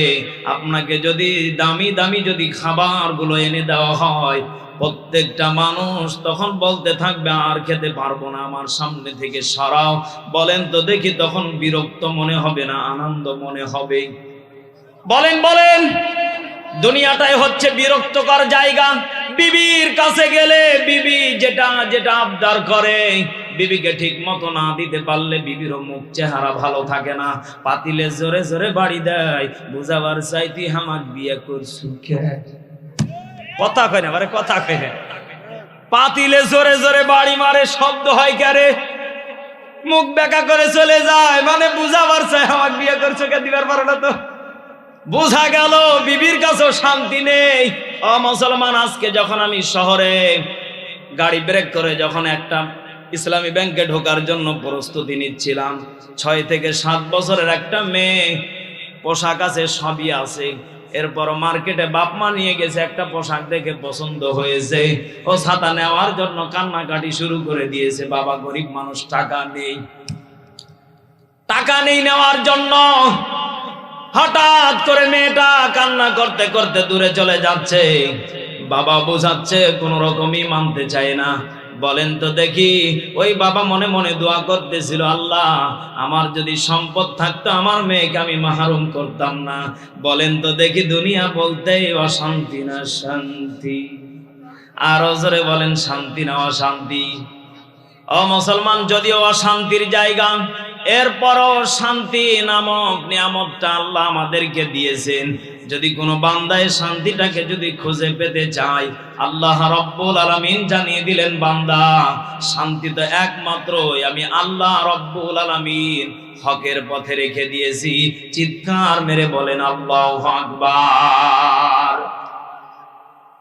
[SPEAKER 2] আপনাকে যদি দামি দামি যদি খাবারগুলো এনে দেওয়া হয়, প্রত্যেকটা মানুষ তখন বলতে থাকবে আর খেতে পারবো না, আমার সামনে থেকে সরাও। বলেন তো দেখি, তখন বিরক্ত মনে হবে না আনন্দ মনে হবে? বলেন বলেন। দুনিয়াটাই হচ্ছে বিরক্তকর জায়গা। বিবির কাছে গেলে বিবি যেটা যেটা আবদার করে, বিবিকে ঠিক মতো না দিতে পারলে বিবিরও মুখ চেহারা ভালো থাকে না। পাতিলে জোরে জোরে বাড়ি দেয়, বুঝাবার চাইতি আমাক বিয়ে করছু কে? কথা কয় না, মানে কথা কয় না। পাতিলে জোরে জোরে বাড়ি মারে, শব্দ হয় কারে, মুখ বেঁকা করে চলে যায়, মানে বুঝাবার চাই আমাক বিয়ে করছো কে, দিবার পারো না তো। বোঝা গেল বিবির কাছেও শান্তি নেই। ও মুসলমান, আজকে যখন আমি শহরে গাড়ি ব্রেক করে যখন একটা ইসলামী ব্যাংকে ঢোকার জন্য প্রস্তুতি নিচ্ছিলাম, 6 থেকে 7 বছরের একটা মেয়ে, পোশাক আছে সবই আছে, এরপর মার্কেটে বাপ মা নিয়ে গেছে, একটা পোশাক দেখে পছন্দ হয়েছে, ও ছাতা নেওয়ার জন্য কান্নাকাটি শুরু করে দিয়েছে। বাবা গরিব মানুষ, টাকা নেই, টাকা নেই নেওয়ার জন্য। হঠাৎ করে মেয়েটা কান্না করতে করতে দূরে চলে যাচ্ছে, বাবা বোঝাচ্ছে, কোন রকমই মানতে চায় না। বলেন তো দেখি, ওই বাবা মনে মনে দোয়া করতেছিল, আল্লাহ আমার যদি সম্পদ থাকতো আমার মেয়েকে আমি মাহরুম করতাম না। বলেন তো দেখি, দুনিয়া বলতে অশান্তি না শান্তি? আরো জোরে বলেন, শান্তি না অশান্তি? ও মুসলমান, যদিও অশান্তির জায়গা, এরপরও শান্তি নামক নিয়ামতটা আল্লাহ আমাদেরকে দিয়েছেন। যদি কোনো বান্দায় শান্তিটাকে যদি খুঁজে পেতে চায়, আল্লাহ রাব্বুল আলামিন জানিয়ে দিলেন, বান্দা শান্তি তো একমাত্র আমি আল্লাহ রাব্বুল আলামিন হকের পথে রেখে দিয়েছি। চিৎকার মেরে বলেন আল্লাহু আকবার।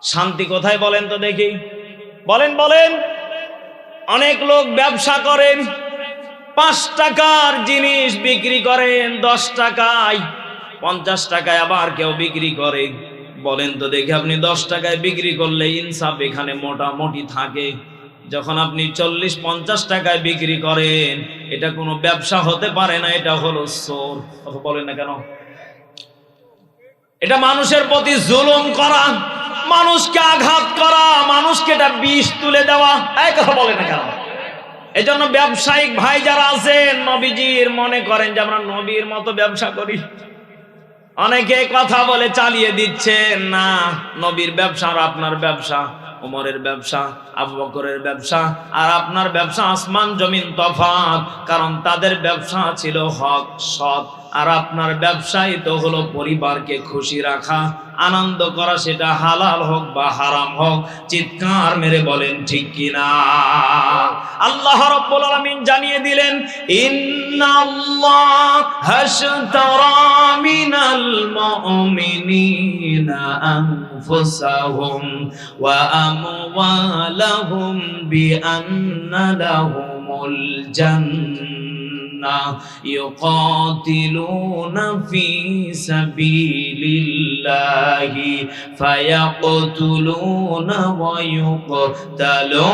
[SPEAKER 2] শান্তি কোথায় বলেন তো দেখি? বলেন বলেন। অনেক লোক ব্যবসা করেন, 5 টাকার জিনিস বিক্রি করেন 10 টাকায়, 50 টাকায় আবার কেউ বিক্রি করে। বলেন তো দেখি, আপনি 10 টাকায় বিক্রি করলে ইনসাফ এখানে মোটামুটি থাকে। যখন আপনি 40-50 টাকায় বিক্রি করেন, এটা কোনো ব্যবসা হতে পারে না, এটা হলো চোর। কথা বলেন না কেন? এটা মানুষের প্রতি জুলুম করা, মানুষকে আঘাত করা, মানুষকে এটা বিষ তুলে দেওয়া। এই কথা বলেন না কেন? এই জন্য ব্যবসায়িক ভাই যারা আছেন, নবীজির মনে করেন যে আমরা নবীর মতো ব্যবসা করি। অনেকে কথা বলে চালিয়ে দিচ্ছেন, না, নবীর ব্যবসা আর আপনার ব্যবসা, ওমরের ব্যবসা, আবু বকরের ব্যবসা আর আপনার ব্যবসা আসমান জমিন তফাৎ। কারণ তাদের ব্যবসা ছিল হক সৎ, আর আপনার ব্যবসাই তো হলো পরিবারকে খুশি রাখা, আনন্দ করা, সেটা হালাল হোক বা হারাম হোক। চিৎকার মেরে বলেন ঠিক কিনা? আল্লাহ রাব্বুল আলামিন জানিয়ে দিলেন, ইন্নাল্লাহা আশতারা মিনাল মুমিনিনা আনফুসাহুম ওয়া আমওয়ালাহুম বিআন্না লাহুমুল জান্নাহ ইউকাতিলুনা ফি সাবিলিল্লাহি ফায়াকতুলুনা ওয়া ইউকতালুন।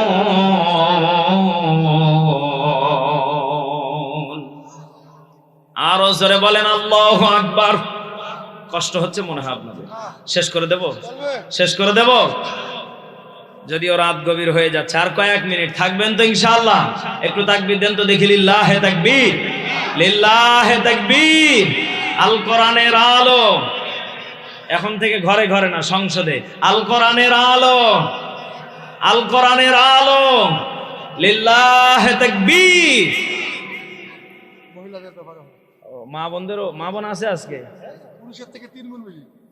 [SPEAKER 2] আরো জোরে বলেন আল্লাহু আকবার। কষ্ট হচ্ছে মনে হয় আপনাদের? শেষ করে দেব? শেষ করে দেব? যদিও রাত গভীর হয়ে যাচ্ছে, আর কয়েক মিনিট থাকবেন তো ইনশাআল্লাহ? একটু তাকবীর দেন তো দেখি। লিল্লাহে তাকবীর, লিল্লাহে তাকবীর। আল কোরআনের আলো, এখন থেকে ঘরে ঘরে না, সংসদে। আল কোরআনের আলো, আল কোরআনের আলো, লিল্লাহে তাকবীর। মা বোনদেরও, মা বোন আছে আজকে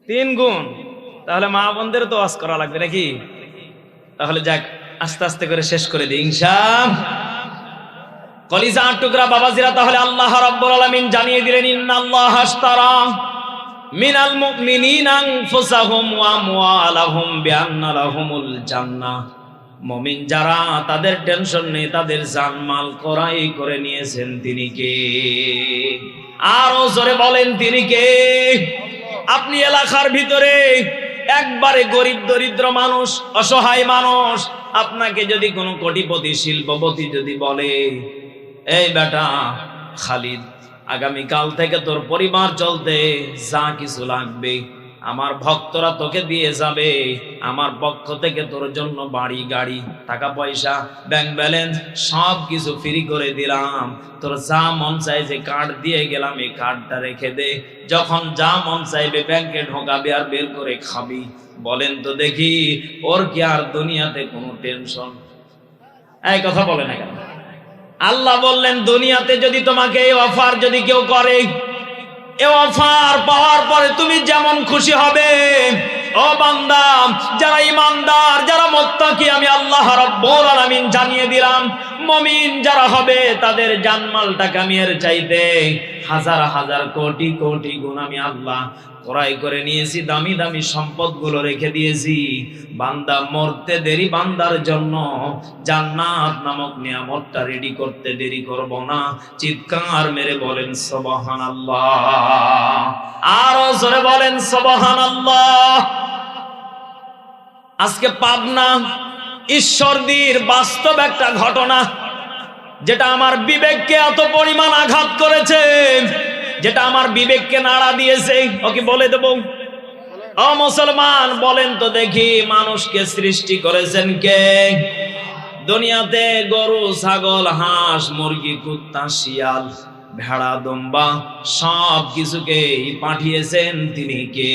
[SPEAKER 2] 3 গুণ, তাহলে মা বোনদের তো ওয়াজ করা লাগবে নাকি? তাহলে যাক, আস্তে আস্তে করে শেষ করে দিই ইনশাআল্লাহ। কলিজার টুকরা বাবাজিরা, তাহলে আল্লাহ রাব্বুল আলামিন জানিয়ে দিলেন, ইন্নাল্লাহা আশতারা মিনাল মুমিনিনা আনফুসাহুম ওয়া আমওয়ালাহুম বিআন্না লাহুমুল জান্নাহ। মুমিন যারা, তাদের টেনশন নেই, তাদের জানমাল ক্রয় করে নিয়েছেন তিনি কে? আরো জোরে বলেন তিনি কে? আপনি এলাকার ভিতরে একবারে গরিব দরিদ্র মানুষ, অসহায় মানুষ, আপনাকে যদি কোনো কোটিপতি শিল্পপতি যদি বলে, এই বেটা খালিদ, আগামীকাল থেকে তোর পরিবার চলতে যা কিছু লাগবে আমার ভক্তরা তোকে দিয়ে যাবে, আমার পক্ষ থেকে তোর জন্য বাড়ি গাড়ি টাকা পয়সা ব্যাংক ব্যালেন্স সব কিছু ফ্রি করে দিলাম, তোর যা মন চাই যে কার্ড দিয়ে গেলাম এই কার্ডটা রেখে দে, যখন যা মন চাইবে ব্যাংকে ঢোকাবে আর বের করে খাবি। বলেন তো দেখি, ওর কি আর দুনিয়াতে কোনো টেনশন? এই কথা বলে না কেন? আল্লাহ বললেন, দুনিয়াতে যদি তোমাকে এই অফার যদি কেউ করে, এই অফার পাওয়ার পরে তুমি যেমন খুশি হবে, ও বান্দা, যারা ঈমানদার, যারা মুত্তাকি, আমি আল্লাহ রাব্বুল আলামিন জানিয়ে দিলাম, মুমিন যারা হবে তাদের জানমালটাকে আমি এর চাইতে হাজার হাজার কোটি কোটি গুণ আমি আল্লাহ ক্রয় করে নিয়েছি, দামি দামি সম্পদগুলো রেখে দিয়েছি। বান্দা মরতে দেরি, বান্দার জন্য জান্নাত নামক নিয়ামতটা রেডি করতে দেরি করব না। চিৎকার মেরে বলেন সুবহানাল্লাহ, আরো জোরে বলেন সুবহানাল্লাহ। আজকে পাবনা ঈশ্বরদীর বাস্তব একটা ঘটনা, যেটা আমার বিবেককে এত পরিমাণ আঘাত করেছে, যেটা আমার বিবেককে নাড়া দিয়েছে। ওকে বলে দেব, ও মুসলমান, বলেন তো দেখি, মানুষকে সৃষ্টি করেছেন কে? দুনিয়াতে গরু, ছাগল, হাঁস, মুরগি, কুত্তা, শিয়াল, ভেড়া, দম্বা সব কিছুকে পাঠিয়েছেন তিনি কে?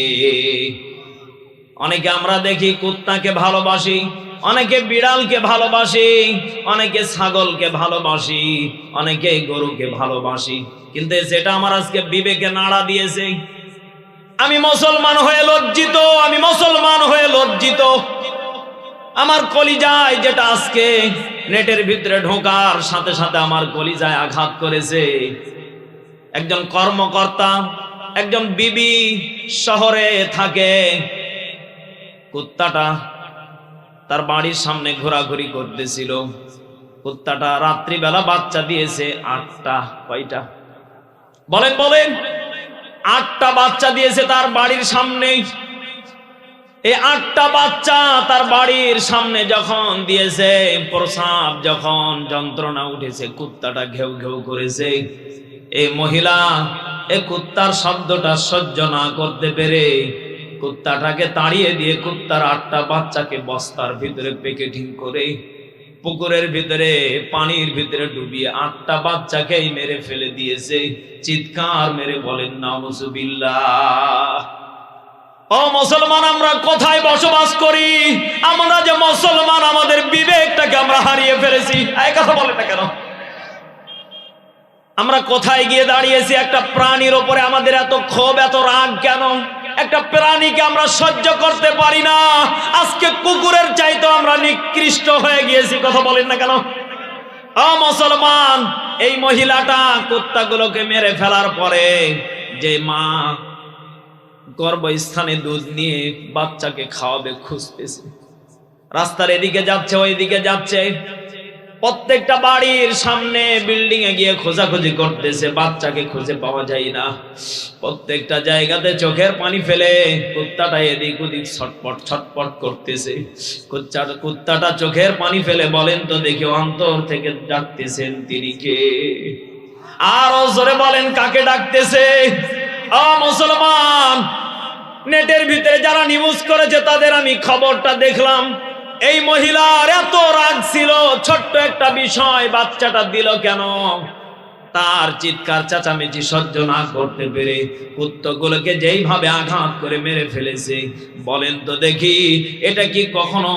[SPEAKER 2] অনেকে আমরা দেখি কুত্তাকে ভালোবাসি, অনেকে বিড়ালকে ভালোবাসি, অনেকে ছাগলকে ভালোবাসি, অনেকে গরুকে ভালোবাসি, কিন্তু যেটা আমার আজকে বিবেকে নাড়া দিয়েছে, আমি মুসলমান হয়ে লজ্জিত, আমি মুসলমান হয়ে লজ্জিত। আমার কলিজায় যেটা আজকে নেটের ভিতরে ঢোকার সাথে সাথে আমার কলিজায় আঘাত করেছে, একজন কর্মকর্তা, একজন বিবি শহরে থাকে, কুত্তাটা তার বাড়ির সামনে ঘোরাঘুরি করতেছিল, কুত্তাটা রাত্রিবেলা বাচ্চা দিয়েছে 8টা। কয়টা বলেন বলেন? 8টা বাচ্চা দিয়েছে তার বাড়ির সামনে। এই 8টা বাচ্চা তার বাড়ির সামনে যখন দিয়েছে, প্রসাব যখন যন্ত্রণা উঠেছে, কুত্তাটা ঘেউ ঘেউ করেছে। এই মহিলা এই কুত্তার শব্দটা সহ্য না করতে পেরে কুত্তাটাকে তাড়িয়ে দিয়ে কুত্তার 8টা বাচ্চাকে বস্তার ভিতরে প্যাকেটিং করে পুকুরের ভিতরে পানির ভিতরে ডুবিয়ে 8টা বাচ্চাকেই মেরে ফেলে দিয়েছে। চিৎকার মেরে বলেন নাউজুবিল্লাহ। ও মুসলমান, আমরা কোথায় বসবাস করি? আমরা যে মুসলমান, আমাদের বিবেকটাকে আমরা হারিয়ে ফেলেছি। এই কথা বলে না কেন? আমরা কোথায় গিয়ে দাঁড়িয়েছি? একটা প্রাণীর ওপরে আমাদের এত ক্ষোভ, এত রাগ কেন? একটা প্রাণীকে আমরা সহ্য করতে পারি না। আজকে কুকুরের চাইতে আমরা নিকৃষ্ট হয়ে গিয়েছি। কথা বলেন না কেন? ও মুসলমান, এই মহিলাটা কুত্তাগুলোকে মেরে ফেলার পরে যে মা গর্ভস্থানে দুধ নিয়ে বাচ্চাকে খাওয়াবে খুঁজতেছে, রাস্তার এদিকে যাচ্ছে ওইদিকে যাচ্ছে, প্রত্যেকটা বাড়ির সামনে বিল্ডিং এ গিয়ে খোঁজাখুঁজি করতেছে, বাচ্চাকে খুঁজে পাওয়া যায় না। প্রত্যেকটা জায়গাতে চোখের পানি ফেলে কুত্তাটা এদিক ওদিক ছটপট ছটপট করতেছে। কুত্তাটা চোখের পানি ফেলে বলেন তো দেখি অন্তর থেকে ডাকতেছেন তিনি কে? আরো জোরে বলেন কাকে ডাকতেছে? ও মুসলমান, নেটের ভিতরে যারা নিউজ করেছে তাদের আমি খবরটা দেখলাম। এই মহিলার এত রাগ ছিল, ছোট্ট একটা বিষয় বাচ্চাটা দিল কেন? তার চিৎকার চেঁচামেচি সহ্য না করতে পেরে কুত্তাগুলোকে যেইভাবে আঘাত করে মেরে ফেলেছে, বলেন তো দেখি এটা কি কখনো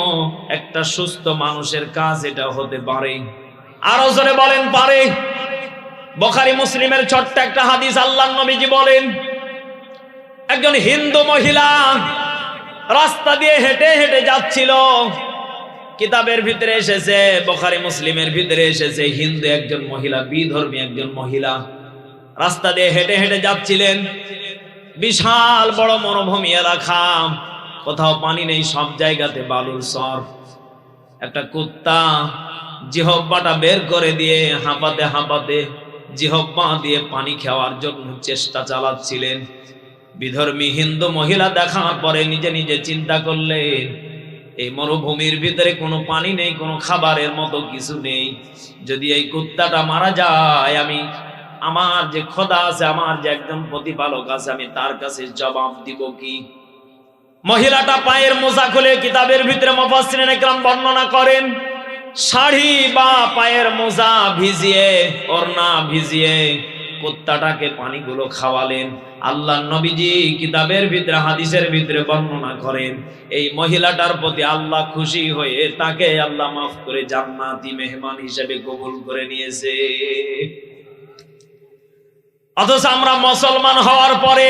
[SPEAKER 2] একটা সুস্থ মানুষের কাজ এটা হতে পারে? আরো জোরে বলেন পারে? বুখারী মুসলিমের ছোট্ট একটা হাদিস, আল্লাহর নবীজি বলেন একজন হিন্দু মহিলা রাস্তা দিয়ে হেঁটে হেঁটে যাচ্ছিল। কিতাবের ভিতরে এসেছে, বুখারী মুসলিমের ভিতরে এসেছে, হিন্দু একজন মহিলা, বিধর্মী একজন মহিলা রাস্তা দিয়ে হেঁটে হেঁটে যাচ্ছিলেন। বিশাল বড় মরুভূমি এলাকা, কোথাও পানি নেই, সব জায়গাতে বালুর চর। একটা কুত্তা জিহব্বাটা বের করে দিয়ে হাঁপাতে হাঁপাতে জিহব্বা দিয়ে পানি খাওয়ার জন্য চেষ্টা চালাচ্ছিলেন। বিধর্মী হিন্দু মহিলা দেখার পরে নিজে নিজে চিন্তা করলেন, এই মরুভূমির ভিতরে কোনো পানি নেই, কোনো খাবারের মতো কিছু নেই। যদি এই কুত্তাটা মারা যায়, আমি আমার যে খোদা আছে, আমার যে একজন প্রতিপালক আছে, আমি তার কাছে জবাব দিব কি? মহিলাটা পায়ের মোজা খুলে, কিতাবের ভিতরে মুফাসসিরিন ইকরাম বর্ণনা করেন, শাড়ি বা পায়ের মোজা ভিজিয়ে, ওড়না ভিজিয়ে কুত্তাটাকে পানিগুলো খাওয়ালেন। আল্লাহর নবীজি কিতাবের ভিতরে হাদিসের ভিতরে বর্ণনা করেন, এই মহিলাটার প্রতি আল্লাহ খুশি হয়ে তাকে আল্লাহ মাফ করে জান্নাতি মেহমান হিসেবে কবুল করে নিয়েছে। অথচ আমরা মুসলমান হওয়ার পরে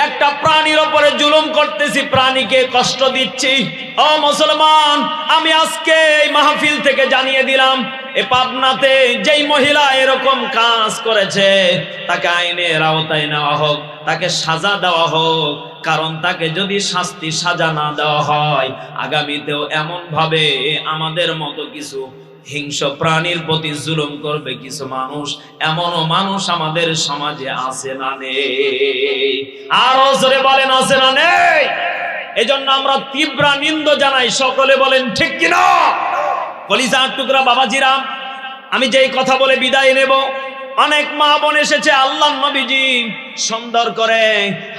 [SPEAKER 2] একটা প্রাণীর উপরে জুলুম করতেছি, প্রাণীকে কষ্ট দিচ্ছি। ও মুসলমান, আমি আজকে এই মাহফিল থেকে জানিয়ে দিলাম, এ পাবনাতে যেই মহিলা এরকম কাজ করেছে তাকে আইনের আওতায় নেওয়া হোক, তাকে সাজা দেওয়া হোক। কারণ তাকে যদি শাস্তি সাজা না দেওয়া হয়, আগামীতেও এমন ভাবে আমাদের মতো কিছু হিংস্র প্রাণীর প্রতি জুলুম করবে কিছু মানুষ। এমনও মানুষ আমাদের সমাজে আছে না নেই? আরো জোরে বলেন আছে না নেই? এজন্য আমরা তীব্র নিন্দা জানাই। সকলে বলেন ঠিক কিনা? কলিজার টুকরা বাবাজিরা, আমি যেই কথা বলে বিদায় নেব, অনেক মা বোন এসেছে, আল্লাহর নবীজি সুন্দর করে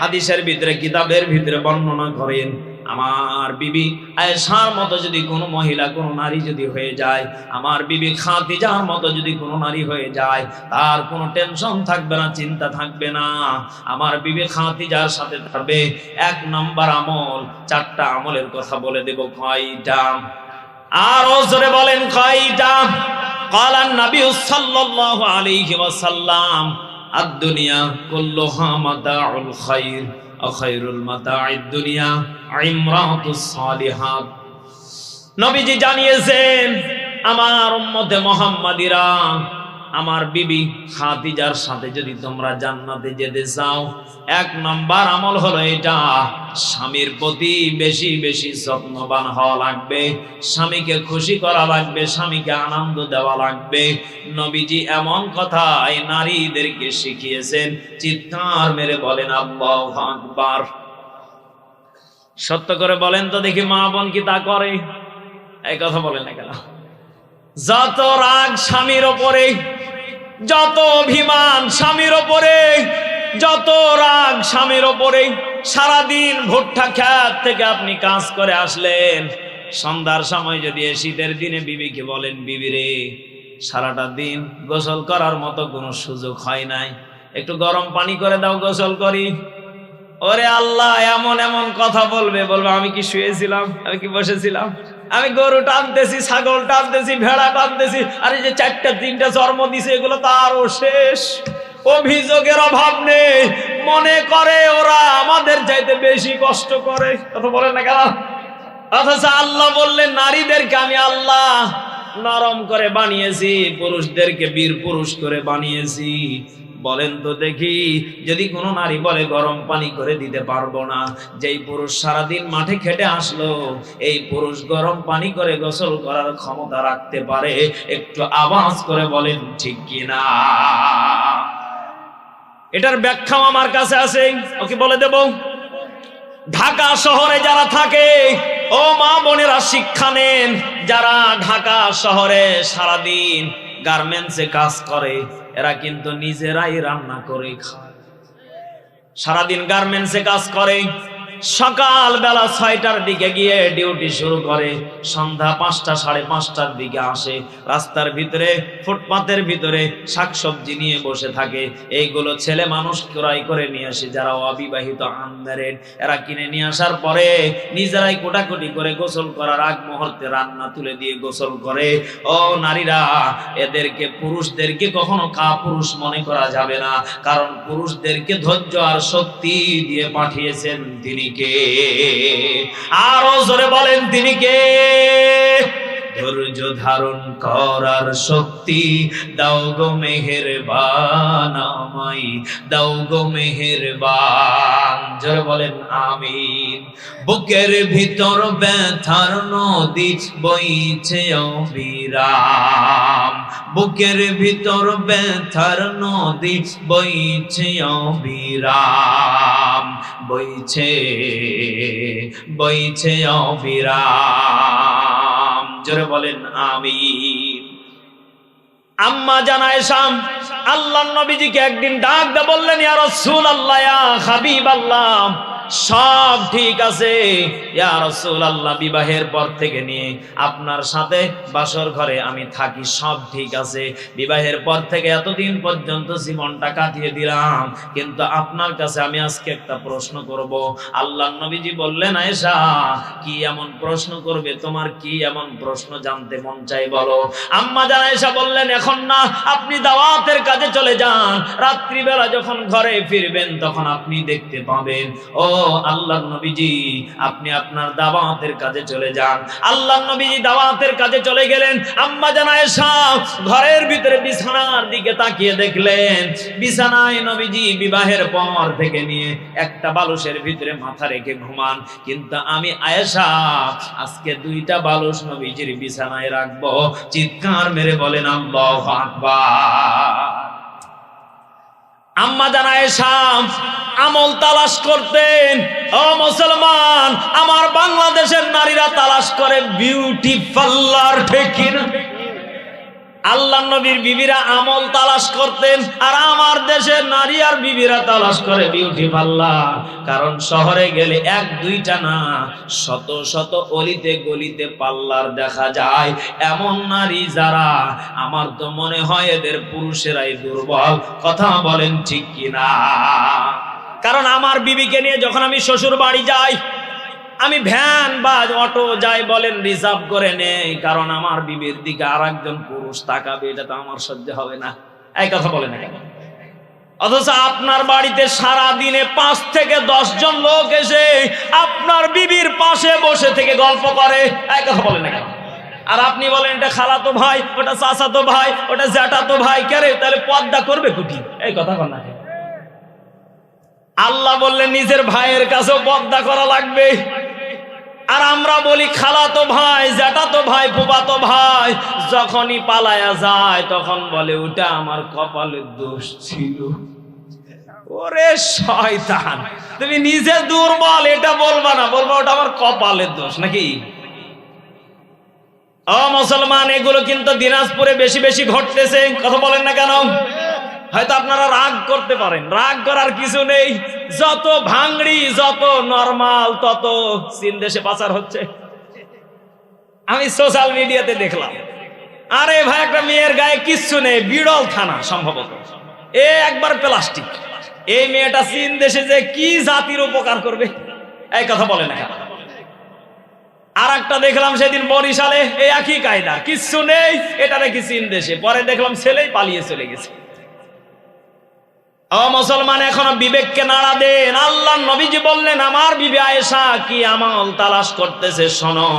[SPEAKER 2] হাদিসের ভিতরে কিতাবের ভিতরে বর্ণনা করেন, আমার বিবি আয়েশার মতো যদি কোনো মহিলা, কোনো নারী যদি হয়ে যায়, আমার বিবি খাদিজার মতো যদি কোনো নারী হয়ে যায়, তার কোনো টেনশন থাকবে না, চিন্তা থাকবে না। আমার বিবি খাদিজার সাথে থাকবে 1 নম্বর আমল, 4টা আমলের কথা বলে দেব। কয়টা? আরো জোরে বলেন কয়টা? ক্বালান নবী সাল্লাল্লাহু আলাইহি ওয়াসাল্লাম, আদ-দুনিয়া কুল্লুহা মাতাউল খায়র ওয়া খায়রুল মাতাউদ দুনিয়া ইমরাতুস সালিহাত। নবীজি জানিয়েছেন, আমার উম্মতে মুহাম্মাদিরা আমার বিবি খাদিজার সাথে যদি তোমরা জান্নাতে যেতে চাও, 1 নম্বর আমল হলো এটা, স্বামীর প্রতি বেশি বেশি যত্নবান হওয়া লাগবে, স্বামীকে খুশি করা লাগবে, স্বামীকে আনন্দ দেওয়া লাগবে। নবীজি এমন কথা এই নারীদেরকে শিখিয়েছেন, চিৎকার মেরে বলেন আল্লাহু আকবার। সত্য করে বলেন তো দেখি, মা বোন কি তা করে? এই কথা বলেন না কেন? যত রাগ স্বামীর ওপরে, যত অভিমান স্বামীর ওপরে, যত রাগ স্বামীর ওপরে, সারাদিন ভুট্টা ক্ষেত থেকে আপনি কাজ করে আসলেন, সন্ধ্যার সময় যদি শীতের দিনে বিবিকে বলেন, বিবি রে সারাটা দিন গোসল করার মতো কোনো সুযোগ হয় নাই, একটু গরম পানি করে দাও, গোসল করি। ওরে আল্লাহ, এমন এমন কথা বলবে, বলবে আমি কি শুয়েছিলাম, আমি কি বসেছিলাম, আমি গরু টানতেছি, ছাগল টানতেছি, ভেড়া টানতেছি, আর এই যে 4টা 3টা জন্ম দিছে, এগুলো তো আরো শেষ। অভিযোগের অভাব নেই, মনে করে ওরা আমাদের চাইতে বেশি কষ্ট করে। কথা বলেন না কেন? অথচ আল্লাহ বললেন নারীদেরকে আমি আল্লাহ নরম করে বানিয়েছি, পুরুষদেরকে বীর পুরুষ করে বানিয়েছি। বলেন তো দেখি, যদি কোনো নারী বলে গরম পানি করে দিতে পারবো না, যেই পুরুষ সারাদিন মাঠে খেটে আসলো, এই পুরুষ গরম পানি করে গোসল করার ক্ষমতা রাখতে পারে? একটু আওয়াজ করে বলেন ঠিক কিনা। এটার ব্যাখ্যাও আমার কাছে আছে, ওকে বলে দেব। ঢাকা শহরে যারা থাকে, ও মা বোনেরা শিক্ষা নেন, যারা ঢাকা শহরে সারাদিন গার্মেন্টসে কাজ করে, এরা কিন্তু নিজেরাই রান্না করে খায়। সারাদিন গার্মেন্টসে কাজ করে, সকাল বেলা 6টার দিকে গিয়ে ডিউটি শুরু করে, সন্ধ্যা 5টা 5:30টার দিকে আসে। রাস্তার ভিতরে, ফুটপাতের ভিতরে শাকসবজি নিয়ে বসে থাকে। এইগুলো ছেলে মানুষ ক্রয় করে নিয়ে আসে, যারা অবিবাহিত আনম্যারিড, এরা কিনে নিয়ে আসার পরে নিজেরাই কোটাকুটি করে গোসল করার আগ মুহূর্তে রান্না তুলে দিয়ে গোসল করে। ও নারীরা, এদেরকে পুরুষদেরকে কখনো কাপুরুষ মনে করা যাবে না, কারণ পুরুষদেরকে ধৈর্য আর শক্তি দিয়ে পাঠিয়েছেন তিনি কে? আরো জোরে বলেন তিনি কে? ধৈর্য ধারণ করার শক্তি দাও গো মেহেরবান, আমায় দাও গো মেহেরবান। জোরে বলেন আমিন। বুকের ভিতর ব্যথার নদী বইছে অবিরাম, বুকের ভিতর ব্যথার নদী বইছে অবিরাম, বইছে বইছে অবিরাম। জোরে বলেন আমিন। আম্মা জান আয়েশা আল্লাহর নবীজিকে একদিন ডাক দিয়ে বললেন, ইয়া রাসূলুল্লাহ, ইয়া হাবিবাল্লাহ, সব ঠিক আছে ইয়া রাসূলুল্লাহ, বিবাহের পর থেকে নিয়ে আপনার সাথে বাসর ঘরে আমি থাকি, সব ঠিক আছে। বিবাহের পর থেকে এতদিন পর্যন্ত জীবনটা কাটিয়ে দিলাম, কিন্তু আপনার কাছে আমি আজকে একটা প্রশ্ন করব। আল্লাহর নবীজি বললেন, আয়েশা কি এমন প্রশ্ন করবে, তোমার কি এমন প্রশ্ন জানতে মন চাই বলো। আম্মা জান আয়েশা বললেন, এখন না, আপনি দাওয়াতের কাজে চলে যান, রাত্রিবেলা যখন ঘরে ফিরবেন তখন আপনি দেখতে পাবেন। ও আল্লাহর নবীজি, আপনি আপনার দাওয়াতের কাজে চলে যান। আল্লাহর নবীজি দাওয়াতের কাজে চলে গেলেন। আম্মা জান আয়েশা ঘরের ভিতরে বিছানার দিকে তাকিয়ে দেখলেন, বিছানায় নবীজি বিবাহের পর থেকে নিয়ে একটা বালুশের ভিতরে মাথা রেখে ঘুমান, কিন্তু আমি আয়েশা আজকে 2টা বালুশ নবীজির বিছানায় রাখবো। চিৎকার মেরে বলেন আল্লাহু আকবার। আম্মা জান আয়েশা আমল তালাশ করতেন। ও মুসলমান, আমার বাংলাদেশের নারীরা তালাশ করে বিউটি পার্লার, ঠিক কিনা? আল্লাহর নবীর বিবিরা আমল তালাশ করতেন, আর আমার দেশের নারী আর বিবিরা তালাশ করে বিউটি পার্লার। কারণ শহরে গেলে 1-2টা না, শত শত অলিতে গলিতে পার্লার দেখা যায়। এমন নারী যারা, আমার তো মনে হয় এদের পুরুষেরাই দুর্বল। কথা বলেন ঠিক কিনা? কারণ আমার বিবিকে নিয়ে যখন আমি শ্বশুর বাড়ি যাই, আমি ভ্যান বা অটো যাই বলেন রিজার্ভ করে নেই, কারণ আমার বিবির দিকে আরেকজন পুরুষ তাকাবে, এটা তো আমার সহ্য হবে না। এই কথা বলে না কেন? অথচ আপনার বাড়িতে সারা দিনে 5 থেকে 10 জন লোক এসে আপনার বিবির পাশে বসে থেকে গল্প করে। এই কথা বলে না কেন? আর আপনি বলেন এটা খালাতো ভাই, ওটা চাচাতো ভাই, ওটা জ্যাঠাতো ভাই, কেরে তাহলে পর্দা করবে কুটি? এই কথা বল না। আল্লাহ বললেন নিজের ভাইয়ের কাছেও পর্দা করা লাগবে। আর আমরা বলি খালাতো ভাই, জ্যাঠাতো ভাই, ফুফাতো ভাই, যখনই পালায়া যায় তখন বলে ওটা আমার কপালের দোষ ছিল। ওরে শয়তান, তুমি নিজে দুর্বল এটা বলবা না, বলবা ওটা আমার কপালের দোষ নাকি? ও মুসলমান, এগুলো কিন্তু দিনাজপুরে বেশি বেশি ঘটতেছে, কথা বলেন না কেন? হয়তো আপনারা রাগ করতে পারেন, রাগ করার কিছু নেই। যত ভাঙড়ি, যত নরমাল, তত চীন দেশে পাচার হচ্ছে। আমি সোশ্যাল মিডিয়াতে দেখলাম, আরে ভাই একটা মেয়ের গায়ে কিচ্ছু নেই, বিড়ল থানা সম্ভবত, এ একবার প্লাস্টিক। এই মেয়েটা চীন দেশে যে কি জাতির উপকার করবে, এই কথা বলে না। আর একটা দেখলাম সেদিন বরিশালে, এই একই কায়দা, কিচ্ছু নেই, এটা নাকি চীন দেশে। পরে দেখলাম ছেলেই পালিয়ে চলে গেছে। ও মুসলমান, এখনো বিবেককে নাড়া দেন। আল্লাহর নবীজি বললেন, আমার বিবি আয়েশা কি আমল তালাশ করতেছে শোনো।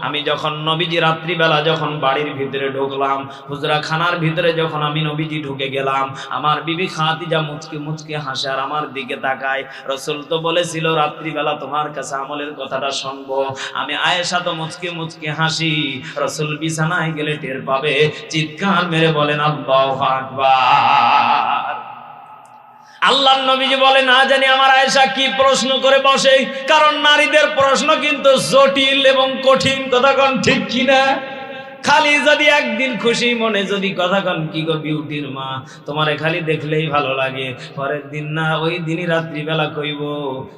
[SPEAKER 2] আমি যখন নবীজি রাত্রিবেলা যখন বাড়ির ভিতরে ঢুকলাম, হুজরা খানার ভিতরে যখন আমি নবীজি ঢুকে গেলাম, আমার বিবি খাদিজা মুচকি মুচকি হাসে আর আমার দিকে তাকায়। রাসূল তো বলেছিল রাত্রিবেলা তোমার কাছে আমলের কথাটা শুনবো। আমি আয়েশা তো মুচকি মুচকি হাসি, রাসূল বিছানায় গেলে টের পাবে, চিৎকার মেরে বলেন আল্লাহু আকবার। আল্লাহর নবীজি বলে, না জানি আমার আয়েশা কি প্রশ্ন করে বসে, কারণ নারীদের প্রশ্ন কিন্তু জটিল এবং কঠিন, কথা কোন ঠিক কিনা? খালি যদি একদিন খুশি মনে যদি কথা কোন, কি গো বিউটির মা, তোমারে খালি দেখলেই ভালো লাগে, পরের দিন না ওই দিনই রাত্রিবেলা কইব,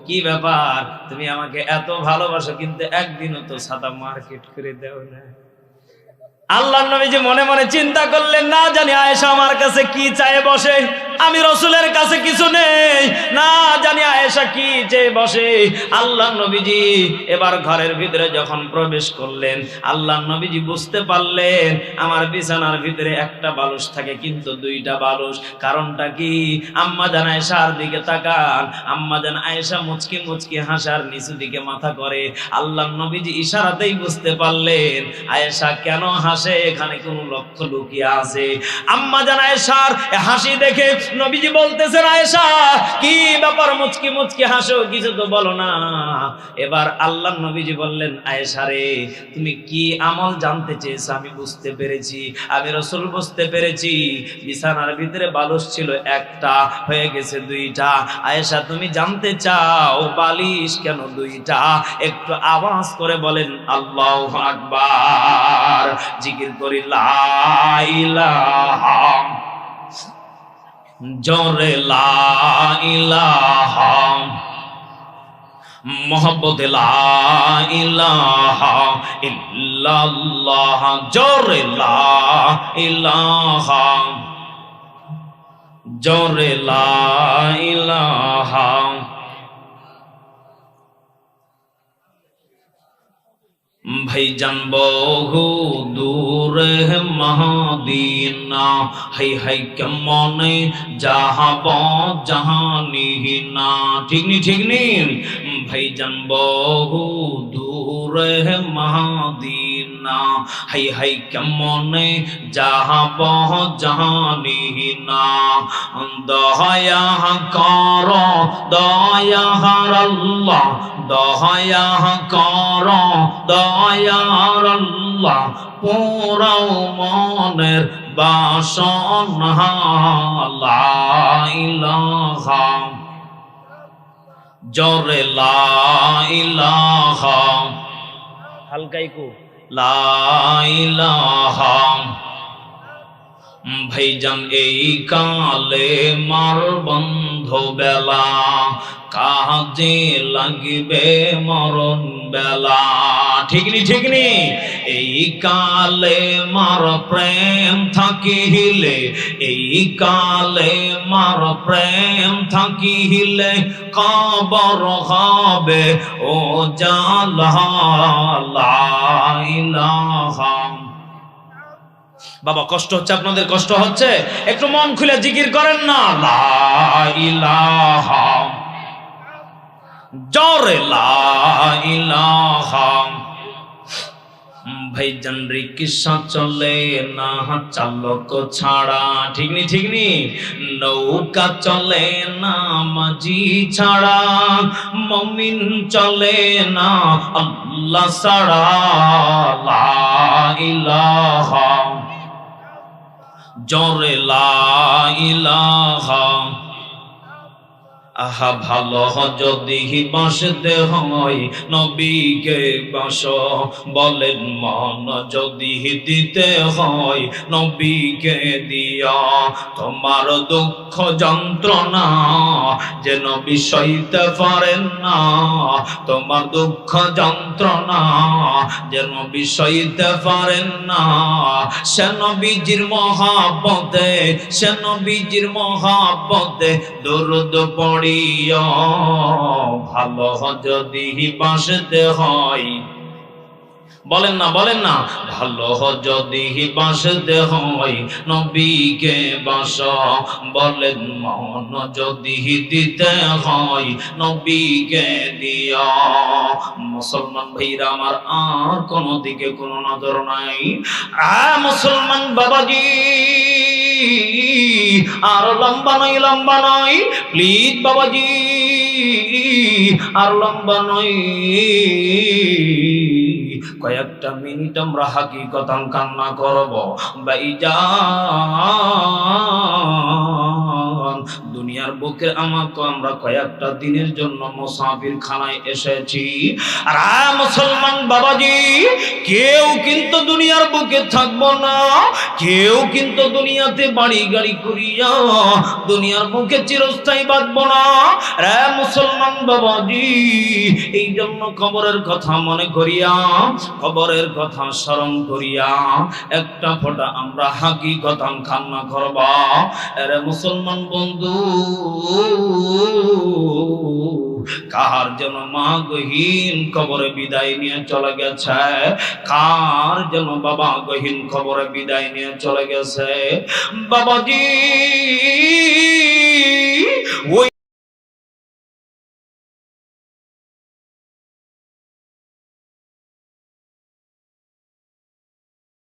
[SPEAKER 2] কি ব্যাপার তুমি আমাকে এত ভালোবাসো, কিন্তু একদিনও তো সাদা মার্কেট করে দাও না। আল্লাহর নবীজি মনে মনে চিন্তা করলেন, না জানি আয়েশা আমার কাছে কি চায় বসে, আমি রাসূলের কাছে কিছু নেই, না জানি আয়েশা কি চেয়ে বসে। আল্লাহর নবীজি এবার ঘরের ভিতরে যখন প্রবেশ করলেন, আল্লাহর নবীজি বুঝতে পারলেন আমার বিছানার ভিতরে একটা বালিশ থাকে কিন্তু দুইটা বালিশ। কারণটা কি? আম্মা জান আয়েশার দিকে তাকান, আম্মা জান আয়েশা মুচকি মুচকি হাসার নিচু দিকে মাথা করে। আল্লাহর নবীজি ইশারাতেই বুঝতে পারলেন আয়েশা কেন হাসে, এখানে কোন লক্ষ্য লুকিয়ে আছে। আম্মা জান আয়েশার হাসি দেখে নবীজি বলতেছেন, আয়েশা কি ব্যাপার মুচকি মুচকি হাসো, কিছু তো বলো না। এবার আল্লাহর নবীজি বললেন, আয়েশা রে তুমি কি আমল জানতে চেয়েছো, আমি বুঝতে পেরেছি, আমি রাসূল বুঝতে পেরেছি। বিছানার ভিতরে বালিশ ছিল একটা, হয়ে গেছে দুইটা। আয়েশা তুমি জানতে চাও বালিশ কেন দুইটা? একটু আওয়াজ করে বলেন আল্লাহু আকবার, জিকির করি লা ইলাহা, জোরে লা ইলাহা, মোহাম্মদে লা ইলাহা ইল্লাল্লাহ, জোরে লা ইলাহা, জোরে লা ইলাহা। ভাইজান বহু দূরে মদিনা, হাই হাই কেমনে যাহাব জাহানি না, ঠিক নি ঠিক নি? ভাইজান বহু দূরে মদিনা, হাই হাই কেমনে যাহাব জাহানি না। দয়া কর দয়ার আল্লাহ, দয়া কর দয়ার আল্লাহ, পুরাও মনের বাসনা, লা ইলাহা, জোরে লা ইলাহা, হালকাই কো লা ইলাহা। ভাইজান এই কালে মার বন্ধ বেলা, কাজে লাগবে মরণ বেলা, ঠিক নি ঠিক নি? এই কালে মার প্রেম থাকিলে, এই কালে মার প্রেম থাকিলে, কবর হবে ও জালা, লা ইলাহা। বাবা কষ্ট হচ্ছে, আপনাদের কষ্ট হচ্ছে, একটু মন খুলে জিকির করেন না, লা ইলাহা, জোরে লা ইলাহা। ভাইজান রিক্সা চলে না চালক ছাড়া, ঠিক নি ঠিক নি, নৌকা চলে না মাঝি ছাড়া, মুমিন চলে না আল্লাহ ছাড়া, লা ইলাহা জোরে লা ইলাহা। আহা ভালো যদি বাসতে হয় নবীকে বাস, বলেন মন যদি দিতে হয় নবীকে দিয়া, তোমার দুঃখ যন্ত্রণা যে নবী সইতে পারেন না, তোমার দুঃখ যন্ত্রণা যে নবী সইতে পারেন না, সে নবীজির মহাব্বতে, সে নবীজির মহাব্বতে দরুদ পড়ে ভালো যদি বাসতে হয়, বলেন না বলেন না, ভালো যদি বাসতে হয় নবীকে বাস, বলেন মন যদি দিতে হয় নবীকে দিয়া। মুসলমান ভাইরা আমার, আর কোন দিকে কোনো নজর নাই। মুসলমান বাবাজি, আর লম্বা নয় লম্বা নয়, প্লিজ বাবাজি, আর লম্বা নয়, কয়েকটা মিনিট আমরা হাকিকত কান্না করব। ভাইজান দুনিয়ার বুকে আমাকে আমরা কয়েকটা দিনের জন্য মুসাফির খানায় এসেছি। আর মুসলমান বাবাজি, কেউ কিন্তু দুনিয়ার বুকে থাকবো না, কেউ কিন্তু দুনিয়াতে বাড়ি গাড়ি করিয়া দুনিয়ার মুখে চিরস্থায়ী বাঁচবো না রে মুসলমান বাবাজি। এই জন্য কবরের কথা মনে করিয়া, কবরের কথা স্মরণ করিয়া একটা ফোঁটা আমরা হাকিকত কান্না করবা। আরে মুসলমান বন্ধু, কার যেন মা গহীন কবরে বিদায় নিয়ে চলে গেছে, কার যেন বাবা গহীন কবরে বিদায় নিয়ে চলে গেছে। বাবাজি